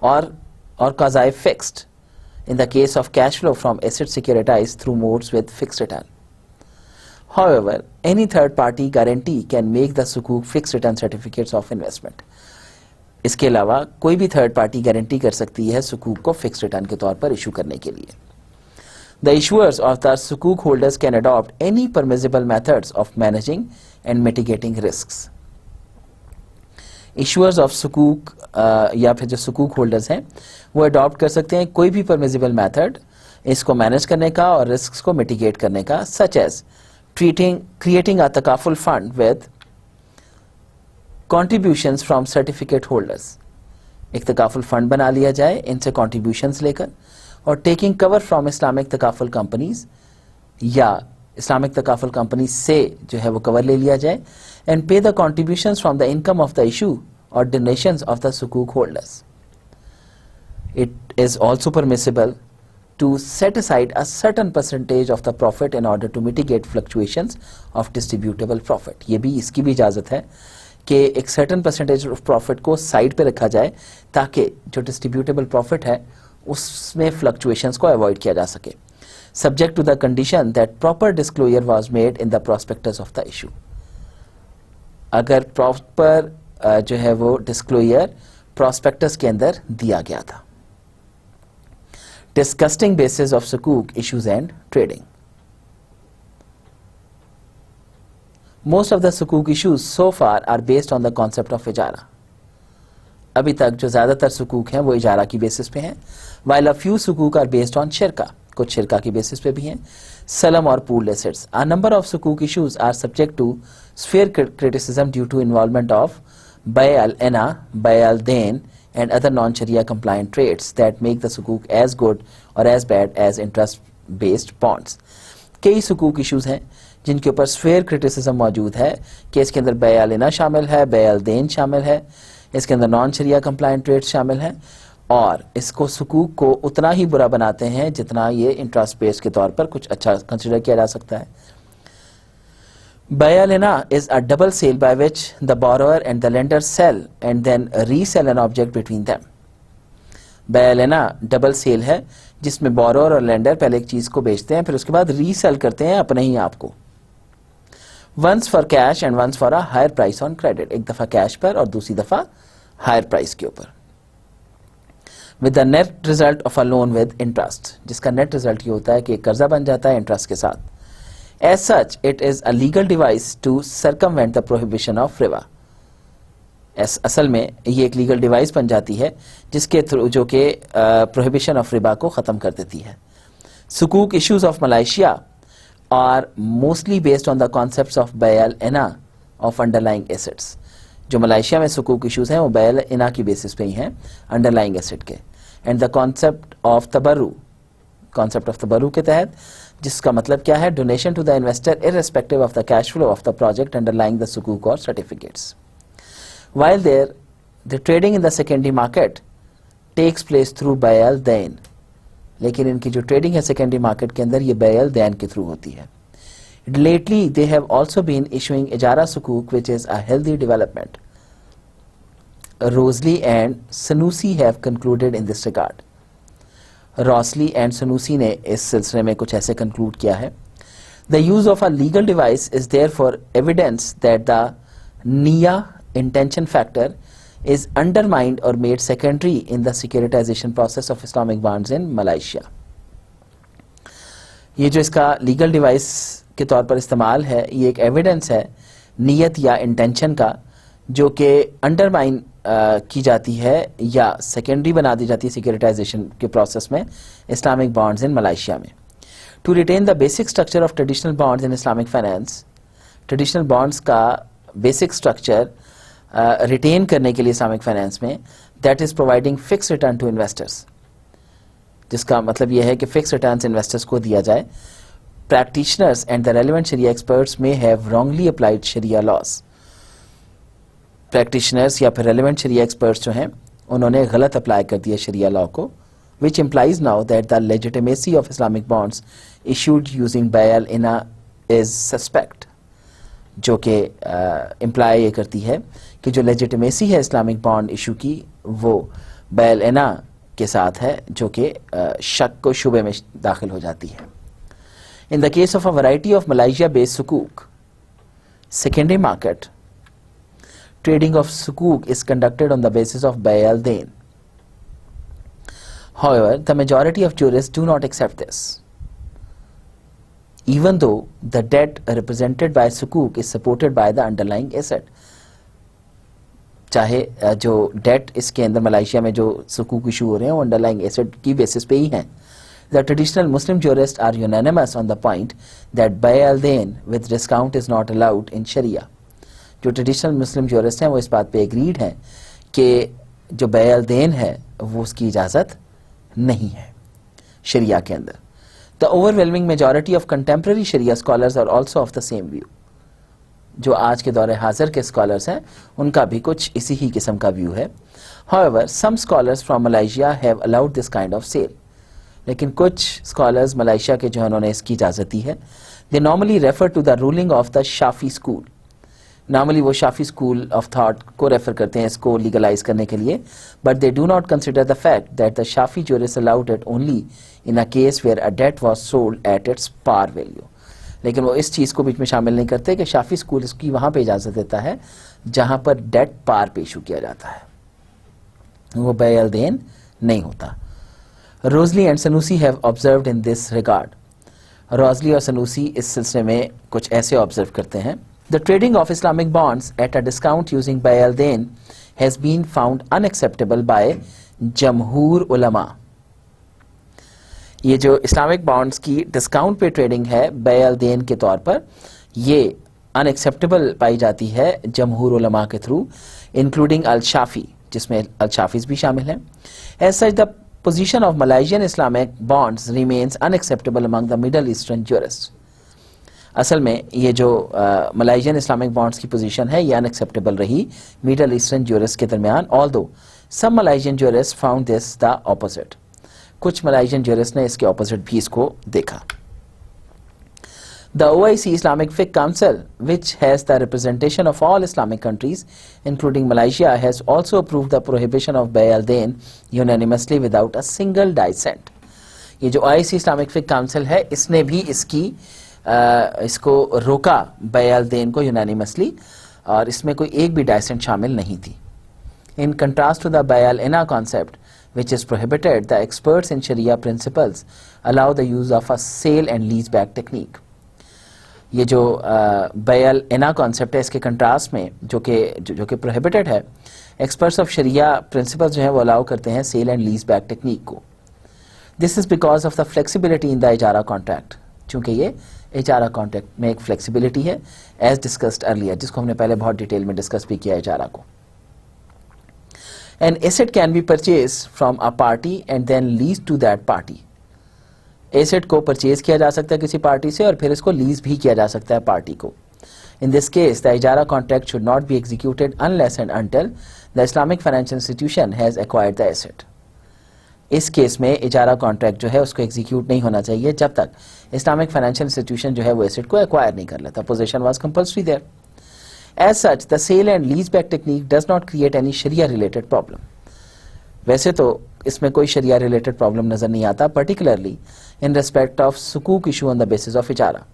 और quasi fixed in the case of cash flow from assets securitized through modes with fixed return. However, any third party guarantee can make the sukuk fixed return certificates of investment. इसके अलावा कोई भी third party guarantee कर सकती है सुकूक को fix return के तौर पर इशू करने के लिए। The issuers of the sukuk holders can adopt any permissible methods of managing and mitigating risks. Issuers of sukuk या फिर जो सुकूक होल्डर्स हैं वो अडॉप्ट कर सकते हैं कोई भी परमिजिबल मेथड इसको मैनेज करने का और रिस्क को मिटिगेट करने का, सच एज creating a तकाफुल fund with contributions from certificate holders. एक तकाफुल फंड बना लिया जाए इनसे contributions लेकर, और टेकिंग कवर फ्रॉम इस्लामिक तकाफुल कंपनीज या इस्लामिक तकाफुल कंपनीज से जो है वो कवर ले लिया जाए and pay the contributions from the income of the issue और donations of the सुकूक holders. It is also permissible to set aside a certain percentage of the profit in order to mitigate fluctuations of distributable profit. ये भी इसकी भी इजाज़त है कि एक certain percentage of profit को साइड पे रखा जाए ताकि जो डिस्ट्रीब्यूटेबल प्रॉफिट है उसमें फ्लक्चुएशंस को अवॉइड किया जा सके, subject to the condition that proper disclosure was made in the prospectus of the issue. अगर प्रॉपर जो है वो डिस्क्लोजर प्रोस्पेक्टस के अंदर दिया गया था। Discussing basis of sukuk issues and trading. Most of the sukuk issues so far are based on the concept of ijara. अभी तक जो ज्यादातर सुकूक हैं वो इजारा की बेसिस पे हैं, while a few sukuk are based on shirka, कुछ शिरका की बेसिस पे भी हैं, सलम और pooled assets. A number of sukuk issues are subject to severe criticism due to involvement of bay al-ina, bay al-dain and other non-sharia compliant traits that make the sukuk as good or as bad as interest based bonds. कई सुकूक issues हैं जिनके ऊपर sphere criticism मौजूद है कि इसके अंदर bay al-ina शामिल है, bay al-dain शामिल है, इसके अंदर नॉन शरिया कंप्लायंट ट्रेड्स शामिल हैं और इसको सुकूक को उतना ही बुरा बनाते हैं जितना ये इंटरेस्ट बेस्ड के तौर पर कुछ अच्छा कंसिडर किया जा सकता है। Bay al-ina is a double sale by which the borrower and the lender sell and then resell an object between them. Bay al-ina double sale है जिसमें बोरोअर और लेंडर पहले एक चीज को बेचते हैं फिर उसके बाद रीसेल करते हैं अपने ही आप को, once for cash and once for a higher price on credit. एक दफा कैश पर और दूसरी दफा हायर प्राइस के ऊपर। With the net result of a loan with interest, जिसका नेट रिजल्ट ये होता है कि कर्जा बन जाता है इंटरेस्ट के साथ। As such it is a legal device to circumvent the prohibition of riba. असल में ये एक लीगल डिवाइस बन जाती है जिसके थ्रू जो कि प्रोहिबिशन ऑफ रिबा को ख़त्म कर देती है। Sukuk issues of Malaysia are mostly based on the concepts of bay al-ina of underlying assets. जो मलेशिया में सुकूक इश्यूज हैं वो bay al-ina की बेसिस पे ही हैं अंडरलाइंग एसेट के, and the concept of tabarru के तहत, जिसका मतलब क्या है, donation to the investor irrespective of the cash flow of the project underlying the sukuk और certificates. While there, the trading in the secondary market takes place through bay al-dain, लेकिन इनकी जो ट्रेडिंग है सेकेंडरी मार्केट के अंदर ये bay al-dain के through होती है। Lately, they have also been issuing ijara sukuk, which is a healthy development. Rosley and Sanusi have concluded in this regard. Rosley and Sanusi ने इस सिलसिले में कुछ ऐसे conclude किया है। The use of a legal device is therefore evidence that the niya intention factor is undermined or made secondary in the securitization process of Islamic bonds in Malaysia. ये जो इसका लीगल डिवाइस के तौर पर इस्तेमाल है ये एक एविडेंस है नीयत या इंटेंशन का जो कि अंडरमाइन की जाती है या सेकेंडरी बना दी जाती है सिक्योरिटाइजेशन के प्रोसेस में इस्लामिक बॉन्ड्स इन मलेशिया में। To retain the basic structure of traditional bonds in Islamic finance, traditional bonds का बेसिक स्ट्रक्चर रिटेन करने के लिए इस्लामिक फाइनेंस में, that is providing fix return to investors, जिसका मतलब यह है कि फिक्स रिटर्न्स इन्वेस्टर्स को दिया जाए. Practitioners and the relevant Sharia experts में have wrongly applied Sharia laws. Practitioners या फिर रेलिवेंट शरिया एक्सपर्ट्स जो हैं उन्होंने गलत अप्लाई कर दिया शरिया लॉ को, which implies now that the legitimacy of Islamic bonds issued using Bayal Ina is suspect, जो कि इम्प्लाई ये करती है कि जो लेजिटिमेसी है इस्लामिक बॉन्ड इशू की वो बैल इना के साथ है, जो कि शक को शुबे में दाखिल हो जाती है. In the case of a variety of Malaysia based sukuk secondary market, trading of sukuk is conducted on the basis of bayal dain. However, the majority of jurists do not accept this, even though the debt represented by sukuk is supported by the underlying asset. चाहे जो date इसके अंदर मलाइशिया में जो सुकूक issue हो रहे हैं वो अंडरलाइंग एसेट की बेसिस पे ही हैं. The traditional Muslim jurists are unanimous on the point that bayal dain with discount is not allowed in Sharia. जो ट्रेडिशनल मुस्लिम जूरिस्ट हैं वो इस बात पे एग्रीड हैं कि जो बैल देन है वो उसकी इजाज़त नहीं है शरिया के अंदर. The overwhelming majority of contemporary Sharia scholars are also of the same view. जो आज के दौरे हाजिर के स्कॉलर्स हैं उनका भी कुछ इसी ही किस्म का व्यू है. However some scholars from Malaysia have allowed this kind of sale. लेकिन कुछ स्कॉलर्स मलाइशिया के जो है उन्होंने इसकी इजाज़त दी है. They normally refer to the ruling of the Shafi school. Normally वो शाफी स्कूल ऑफ थॉट को रेफर करते हैं इसको लीगलाइज करने के लिए, but they do not consider the fact that the Shafi jurist allowed it only in a case where a debt was sold at its par value. लेकिन वो इस चीज़ को बीच में शामिल नहीं करते कि शाफी स्कूल इसकी वहाँ पे इजाज़त देता है जहाँ पर डेट पार पे इशू किया जाता है, वो बैल देन नहीं होता. Rosly and Sanusi have observed in this regard. Rosly और सनूसी इस सिलसिले में कुछ ऐसे ऑब्जर्व करते हैं. The trading of Islamic bonds at a discount using bayal dain has been found unacceptable by जमहूर उलमा. ये जो इस्लामिक बॉन्ड्स की डिस्काउंट पे ट्रेडिंग है बैल देन के तौर पर, ये अनएक्सेप्टेबल पाई जाती है जमहूर उलमा के थ्रू, इंक्लूडिंग अल शाफी, जिसमें अल शाफीज भी शामिल हैं. As such the position of Malaysian Islamic bonds remains unacceptable among the Middle Eastern jurist. असल में ये जो मलाइशियन इस्लामिक बॉन्ड्स की पोजीशन है ये अनएक्सेप्टेबल रही मिडल ईस्टर्न जूरिस्ट के दरमियान, although some Malaysian jurist found this the opposite. कुछ मलाइशियन जूरिस्ट ने इसके ऑपोजिट भी इसको देखा. The OIC Islamic Fiqh Council, which has the representation of all Islamic countries, including Malaysia, has also approved the prohibition of Bay al-Dain unanimously without a single dissent. ये जो OIC Islamic Fiqh Council है इसने भी इसको रोका Bay al-Dain को unanimously, और इसमें कोई एक भी डाइसेंट शामिल नहीं थी. In contrast to the Bay al-Ina concept, which is prohibited, the experts in Sharia principles allow the use of a sale and lease back technique. ये जो बैल इना कॉन्सेप्ट है इसके कंट्रास्ट में जो कि प्रोहिबिटेड है, एक्सपर्ट्स ऑफ शरिया प्रिंसिपल्स जो है वो अलाउ करते हैं sale and lease back technique को. This is because of the flexibility in the ijara contract, चूँकि ये इजारा कॉन्ट्रैक्ट में एक फ्लेक्सिबिलिटी है एज डिस्कस्ड अर्लियर, जिसको हमने पहले बहुत डिटेल में डिस्कस भी किया इजारा को. An asset can be purchase from a party and then lease to that party. Asset को परचेज किया जा सकता है किसी पार्टी से और फिर इसको लीज भी किया जा सकता है पार्टी को. In this case the ijara contract should not be executed unless and until the Islamic financial institution has acquired the asset. इस केस में इजारा कॉन्ट्रैक्ट जो है उसको एग्जीक्यूट नहीं होना चाहिए जब तक इस्लामिक फाइनेंशियल इंस्टीट्यूशन जो है वो एसेट को एक्वायर नहीं कर लेता. Position was compulsory there. As such the sale and lease back technique does not create any शरिया रिलेटेड प्रॉब्लम. वैसे तो इसमें कोई शरिया रिलेटेड प्रॉब्लम नजर नहीं आता, particularly in respect of सुकूक issue on the basis of ijara,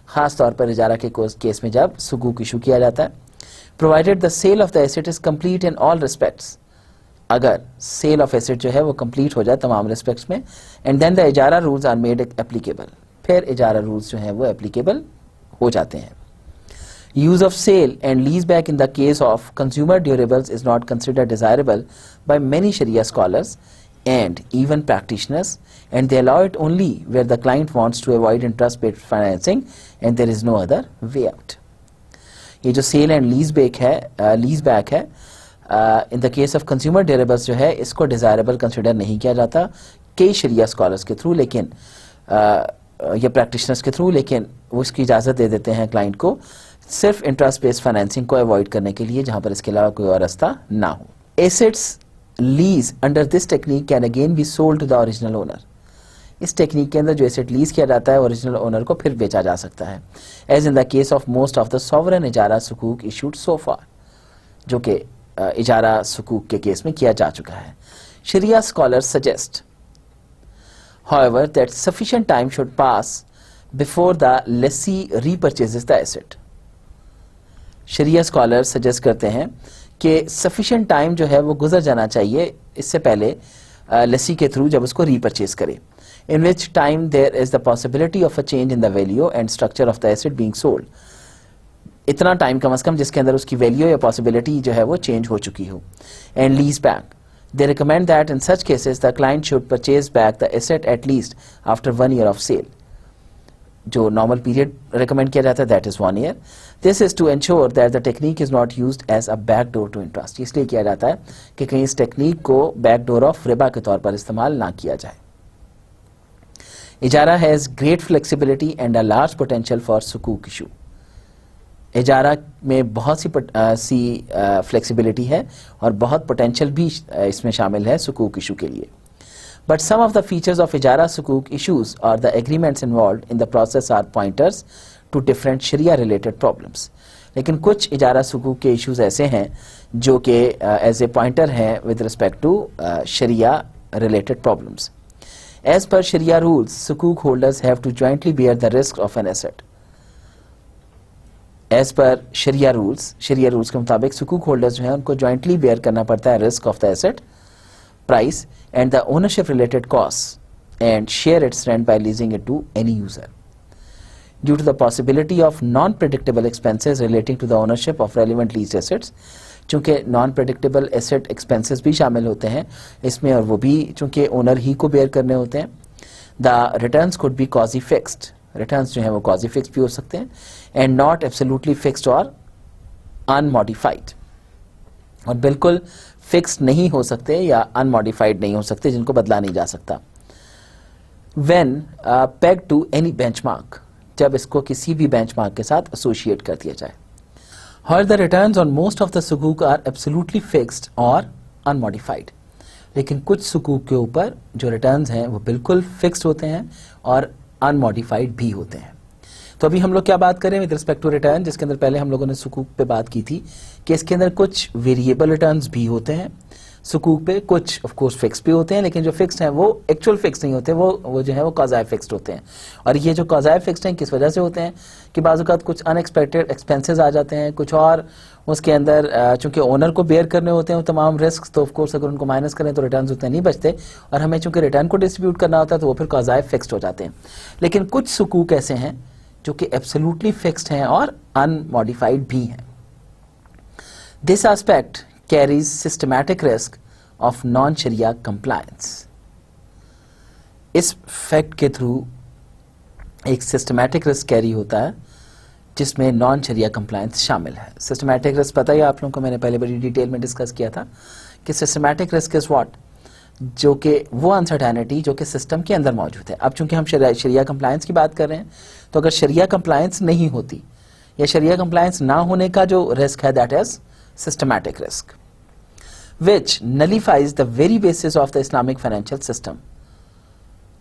खास तौर पर इजारा के केस में जब सुकूक इशू किया जाता है. Provided the sale of the asset is complete in all respects, अगर सेल ऑफ एसेट जो है वो कंप्लीट हो जाए तमाम रिस्पेक्ट्स में, and then the ijara rules are made applicable, फिर इजारा रूल्स जो हैं वो एप्लीकेबल हो जाते हैं. Use of sale and lease back in the case of consumer durables is not considered desirable by many Sharia scholars and even practitioners, and they allow it only where the client wants to avoid interest-based financing and there is no other way out. ये जो cell and lease back है in the case of consumer durables जो है इसको desirable consider नहीं किया जाता कई शरिया स्कॉलर्स के थ्रू, लेकिन या प्रैक्टिशनर्स के थ्रू, लेकिन वो इसकी इजाज़त दे देते हैं क्लाइंट को सिर्फ इंटरेस्ट बेस्ड फाइनेंसिंग को अवॉइड करने के लिए, जहां पर इसके अलावा कोई और रास्ता ना हो। Assets lease under this technique can again be sold to the original owner. इस टेक्निक के अंदर जो एसेट लीज किया जाता है ओरिजिनल ओनर को फिर बेचा जा सकता है, as in the case of most of the sovereign ijara sukuk issued so far, जो कि इजारा सुकूक के केस में किया जा चुका है। Sharia scholars suggest however that sufficient time should pass before the lessee repurchases the asset। शरिया स्कॉलर्स सजेस्ट करते हैं कि sufficient time जो है वो गुजर जाना चाहिए इससे पहले लेसी के थ्रू जब उसको रीपरचेज करे, in which time there is the possibility of a change in the value and structure of the asset being sold। इतना टाइम कम से कम जिसके अंदर उसकी वैल्यू या पॉसिबिलिटी जो है वो चेंज हो चुकी हो। And lease back, they recommend that in such cases the client should purchase back the asset at least after 1 year of sale। जो नॉर्मल पीरियड रिकमेंड किया जाता है that is 1 year. This is to ensure that the technique is not used as a back door to interest. इसलिए किया जाता है कि कहीं इस टेक्निक को बैक डोर ऑफ रिबा के तौर पर इस्तेमाल ना किया जाए। Ijara has great flexibility and a large potential for sukuk issue. इजारा में बहुत सी फ्लेक्सिबिलिटी है और बहुत पोटेंशियल भी इसमें शामिल है सुकूक इशू के लिए। But some of the features of ijara sukuk issues और the agreements involved in the process are pointers to different Sharia related problems. लेकिन कुछ इजारा सुकूक के इशूज ऐसे हैं जो कि एज ए पॉइंटर हैं with respect to Sharia related problems. As per Sharia rules sukuk holders have to jointly bear the risk of an asset. As per Sharia rules के मुताबिक सुकूक होल्डर्स जो हैं उनको जॉइंटली बेयर करना पड़ता है risk of the asset, price and the ownership related cost and share its rent by leasing it to any user. Due to the possibility of non predictable expenses relating to the ownership of relevant lease assets, चूंकि non predictable asset expenses भी शामिल होते हैं इसमें और वो भी चूंकि ओनर ही को बेयर करने होते हैं। The returns could be quasi fixed, returns जो हैं वो कॉजी फिक्स भी हो सकते हैं, एंड नॉट एब्सोल्युटली फिक्स्ड और अनमॉडिफाइड, और बिल्कुल फिक्स्ड नहीं हो सकते या अनमॉडिफाइड नहीं हो सकते जिनको बदला नहीं जा सकता। When peg to any benchmark, जब इसको किसी भी बेंचमार्क के साथ एसोसिएट कर दिया जाए। However, the returns on most of the sukuk are absolutely fixed और unmodified। लेकिन कुछ सुकूक के ऊपर जो रिटर्न्स हैं वो बिल्कुल फिक्स्ड होते हैं और अनमॉडिफाइड भी होते हैं। तो अभी हम लोग क्या बात करें विद रिस्पेक्ट टू रिटर्न, जिसके अंदर पहले हम लोगों ने सुकूक पे बात की थी कि इसके अंदर कुछ वेरिएबल रिटर्न्स भी होते हैं सुकूक पे, कुछ ऑफ कोर्स फिक्स भी होते हैं, लेकिन जो फिक्स्ड हैं वो एक्चुअल फिक्स नहीं होते, वो जो है वो कॉज़ाए फिक्स्ड होते हैं। और ये जो कॉज़ाए फिक्स्ड हैं किस वजह से होते हैं कि बाज़ औक़ात कुछ अनएक्सपेक्टेड एक्सपेंसेस आ जाते हैं, कुछ और उसके अंदर चूंकि ओनर को बेयर करने होते हैं वो तमाम रिस्क, तो ऑफ कोर्स अगर उनको माइनस करें तो रिटर्न्स उतने नहीं बचते, और हमें चूंकि रिटर्न को डिस्ट्रीब्यूट करना होता है तो वो फिर कॉज़ाए फिक्स्ड हो जाते हैं। लेकिन कुछ सुकूक ऐसे हैं जो कि एब्सोल्युटली फिक्स्ड हैं और अनमॉडिफाइड भी हैं। This aspect carries systematic risk of non शरिया कंप्लायंस। इस फैक्ट के थ्रू एक सिस्टमैटिक रिस्क कैरी होता है जिसमें नॉन शरिया कंप्लायंस शामिल है। सिस्टमैटिक रिस्क पता ही आप लोगों को, मैंने पहले बड़ी डिटेल में डिस्कस किया था कि सिस्टमैटिक रिस्क इज व्हाट, जो कि वो अनसर्टेनिटी जो कि सिस्टम के अंदर मौजूद है। अब चूंकि हम शरिया कंप्लायंस की बात कर रहे हैं तो अगर शरिया कंप्लायंस नहीं होती या शरिया कंप्लायंस ना होने का जो रिस्क है that is systematic risk which nullifies the very basis of the Islamic financial system,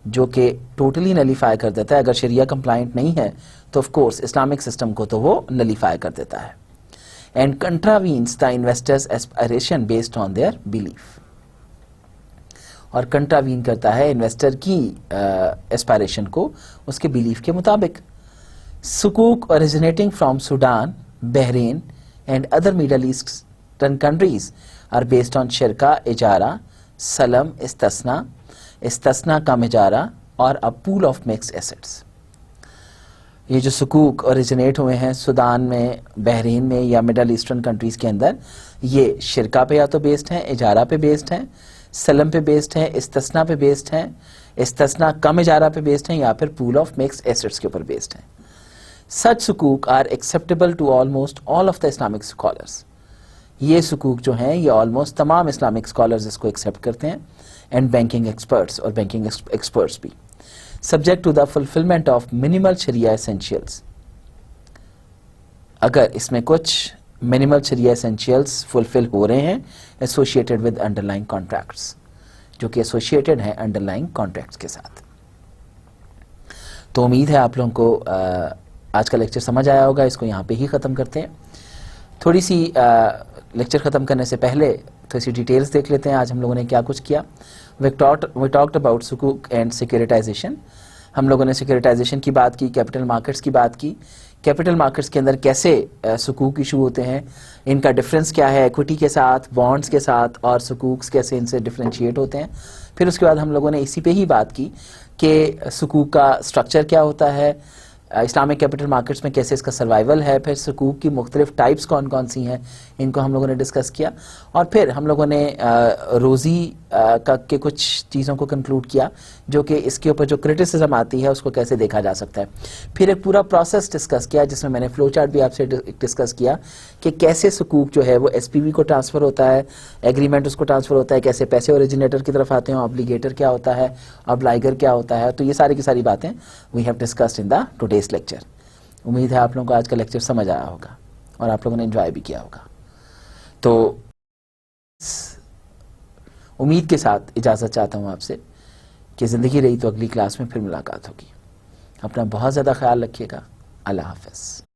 जो कि टोटली नलीफाई कर देता है। अगर शरिया कंप्लायंट नहीं है तो ऑफ कोर्स इस्लामिक सिस्टम को तो वो नलीफाई कर देता है। And contravenes the investors aspiration based on their belief, और कंट्रावीन करता है इन्वेस्टर की एस्पायरेशन को उसके बिलीफ के मुताबिक। Sukuk originating from Sudan, Bahrain and other Middle Eastern countries are based on shirka, ijara, salam, istisna cum ijara और a pool of mixed assets. ये जो सुकूक ओरिजिनेट हुए हैं सूडान में, बहरीन में या मिडल ईस्टर्न कंट्रीज के अंदर, ये शिरका पे या तो बेस्ड हैं, इजारा पे बेस्ड हैं, सलम पे बेस्ड हैं, इस्तना पे बेस्ड हैं, इस्तना कम इजारा पे बेस्ड हैं या फिर पूल ऑफ मिक्स्ड एसेट्स के ऊपर बेस्ड हैं। Such sukuk are acceptable to almost all of the Islamic scholars. ये सुकूक जो हैं ये ऑलमोस्ट तमाम इस्लामिक स्कॉलर्स इसको एक्सेप्ट करते हैं, एंड बैंकिंग एक्सपर्ट्स और बैंकिंग एक्सपर्ट्स भी, subject to the fulfilment of minimal शरिया एसेंशियल्स। अगर इसमें कुछ मिनिमल शरिया एसेंशियल्स फुलफिल हो रहे हैं एसोसिएटेड विद अंडरलाइंग कॉन्ट्रैक्ट्स, जो कि एसोसिएटेड हैं अंडरलाइंग कॉन्ट्रैक्ट्स के साथ। तो उम्मीद है आप लोगों को आज का लेक्चर समझ आया होगा। इसको यहाँ पे ही ख़त्म करते हैं। थोड़ी सी लेक्चर ख़त्म करने से पहले थोड़ी सी डिटेल्स देख लेते हैं आज हम लोगों ने क्या कुछ किया। We talked about sukuk and securitization. हम लोगों ने सिक्योरिटाइजेशन की बात की, कैपिटल मार्केट्स की बात की, कैपिटल मार्केट्स के अंदर कैसे सुकूक इशू होते हैं, इनका डिफरेंस क्या है इक्विटी के साथ, बॉन्ड्स के साथ, और सुकूक्स कैसे इनसे डिफ्रेंशिएट होते हैं। फिर उसके बाद हम लोगों ने इसी पे ही बात की कि सुकूक का स्ट्रक्चर क्या होता है, इस्लामिक कैपिटल मार्केट्स में कैसे इसका सर्वाइवल है, फिर सुकूक की मुख्तलिफ टाइप्स कौन कौन सी हैं, इनको हम लोगों ने डिस्कस किया, और फिर हम लोगों ने रोज़ी के कुछ चीज़ों को कंक्लूड किया जो कि इसके ऊपर जो क्रिटिसिज्म आती है उसको कैसे देखा जा सकता है। फिर एक पूरा प्रोसेस डिस्कस किया जिसमें मैंने फ्लो चार्ट भी आपसे डिस्कस किया कि कैसे सुकूक जो है वो एसपीवी को ट्रांसफ़र होता है, एग्रीमेंट उसको ट्रांसफ़र होता है, कैसे पैसे ओरिजिनेटर की तरफ आते हैं, ऑब्लिगेटर क्या होता है, ऑब्लाइगर क्या होता है। तो ये सारी की सारी बातें we have discussed in the today's lecture. उम्मीद है आप लोगों को आज का लेक्चर समझ आया होगा और आप लोगों ने एंजॉय भी किया होगा। तो उम्मीद के साथ इजाज़त चाहता हूँ आपसे कि ज़िंदगी रही तो अगली क्लास में फिर मुलाकात होगी। अपना बहुत ज़्यादा ख्याल रखिएगा। अल्लाह हाफ़िज़।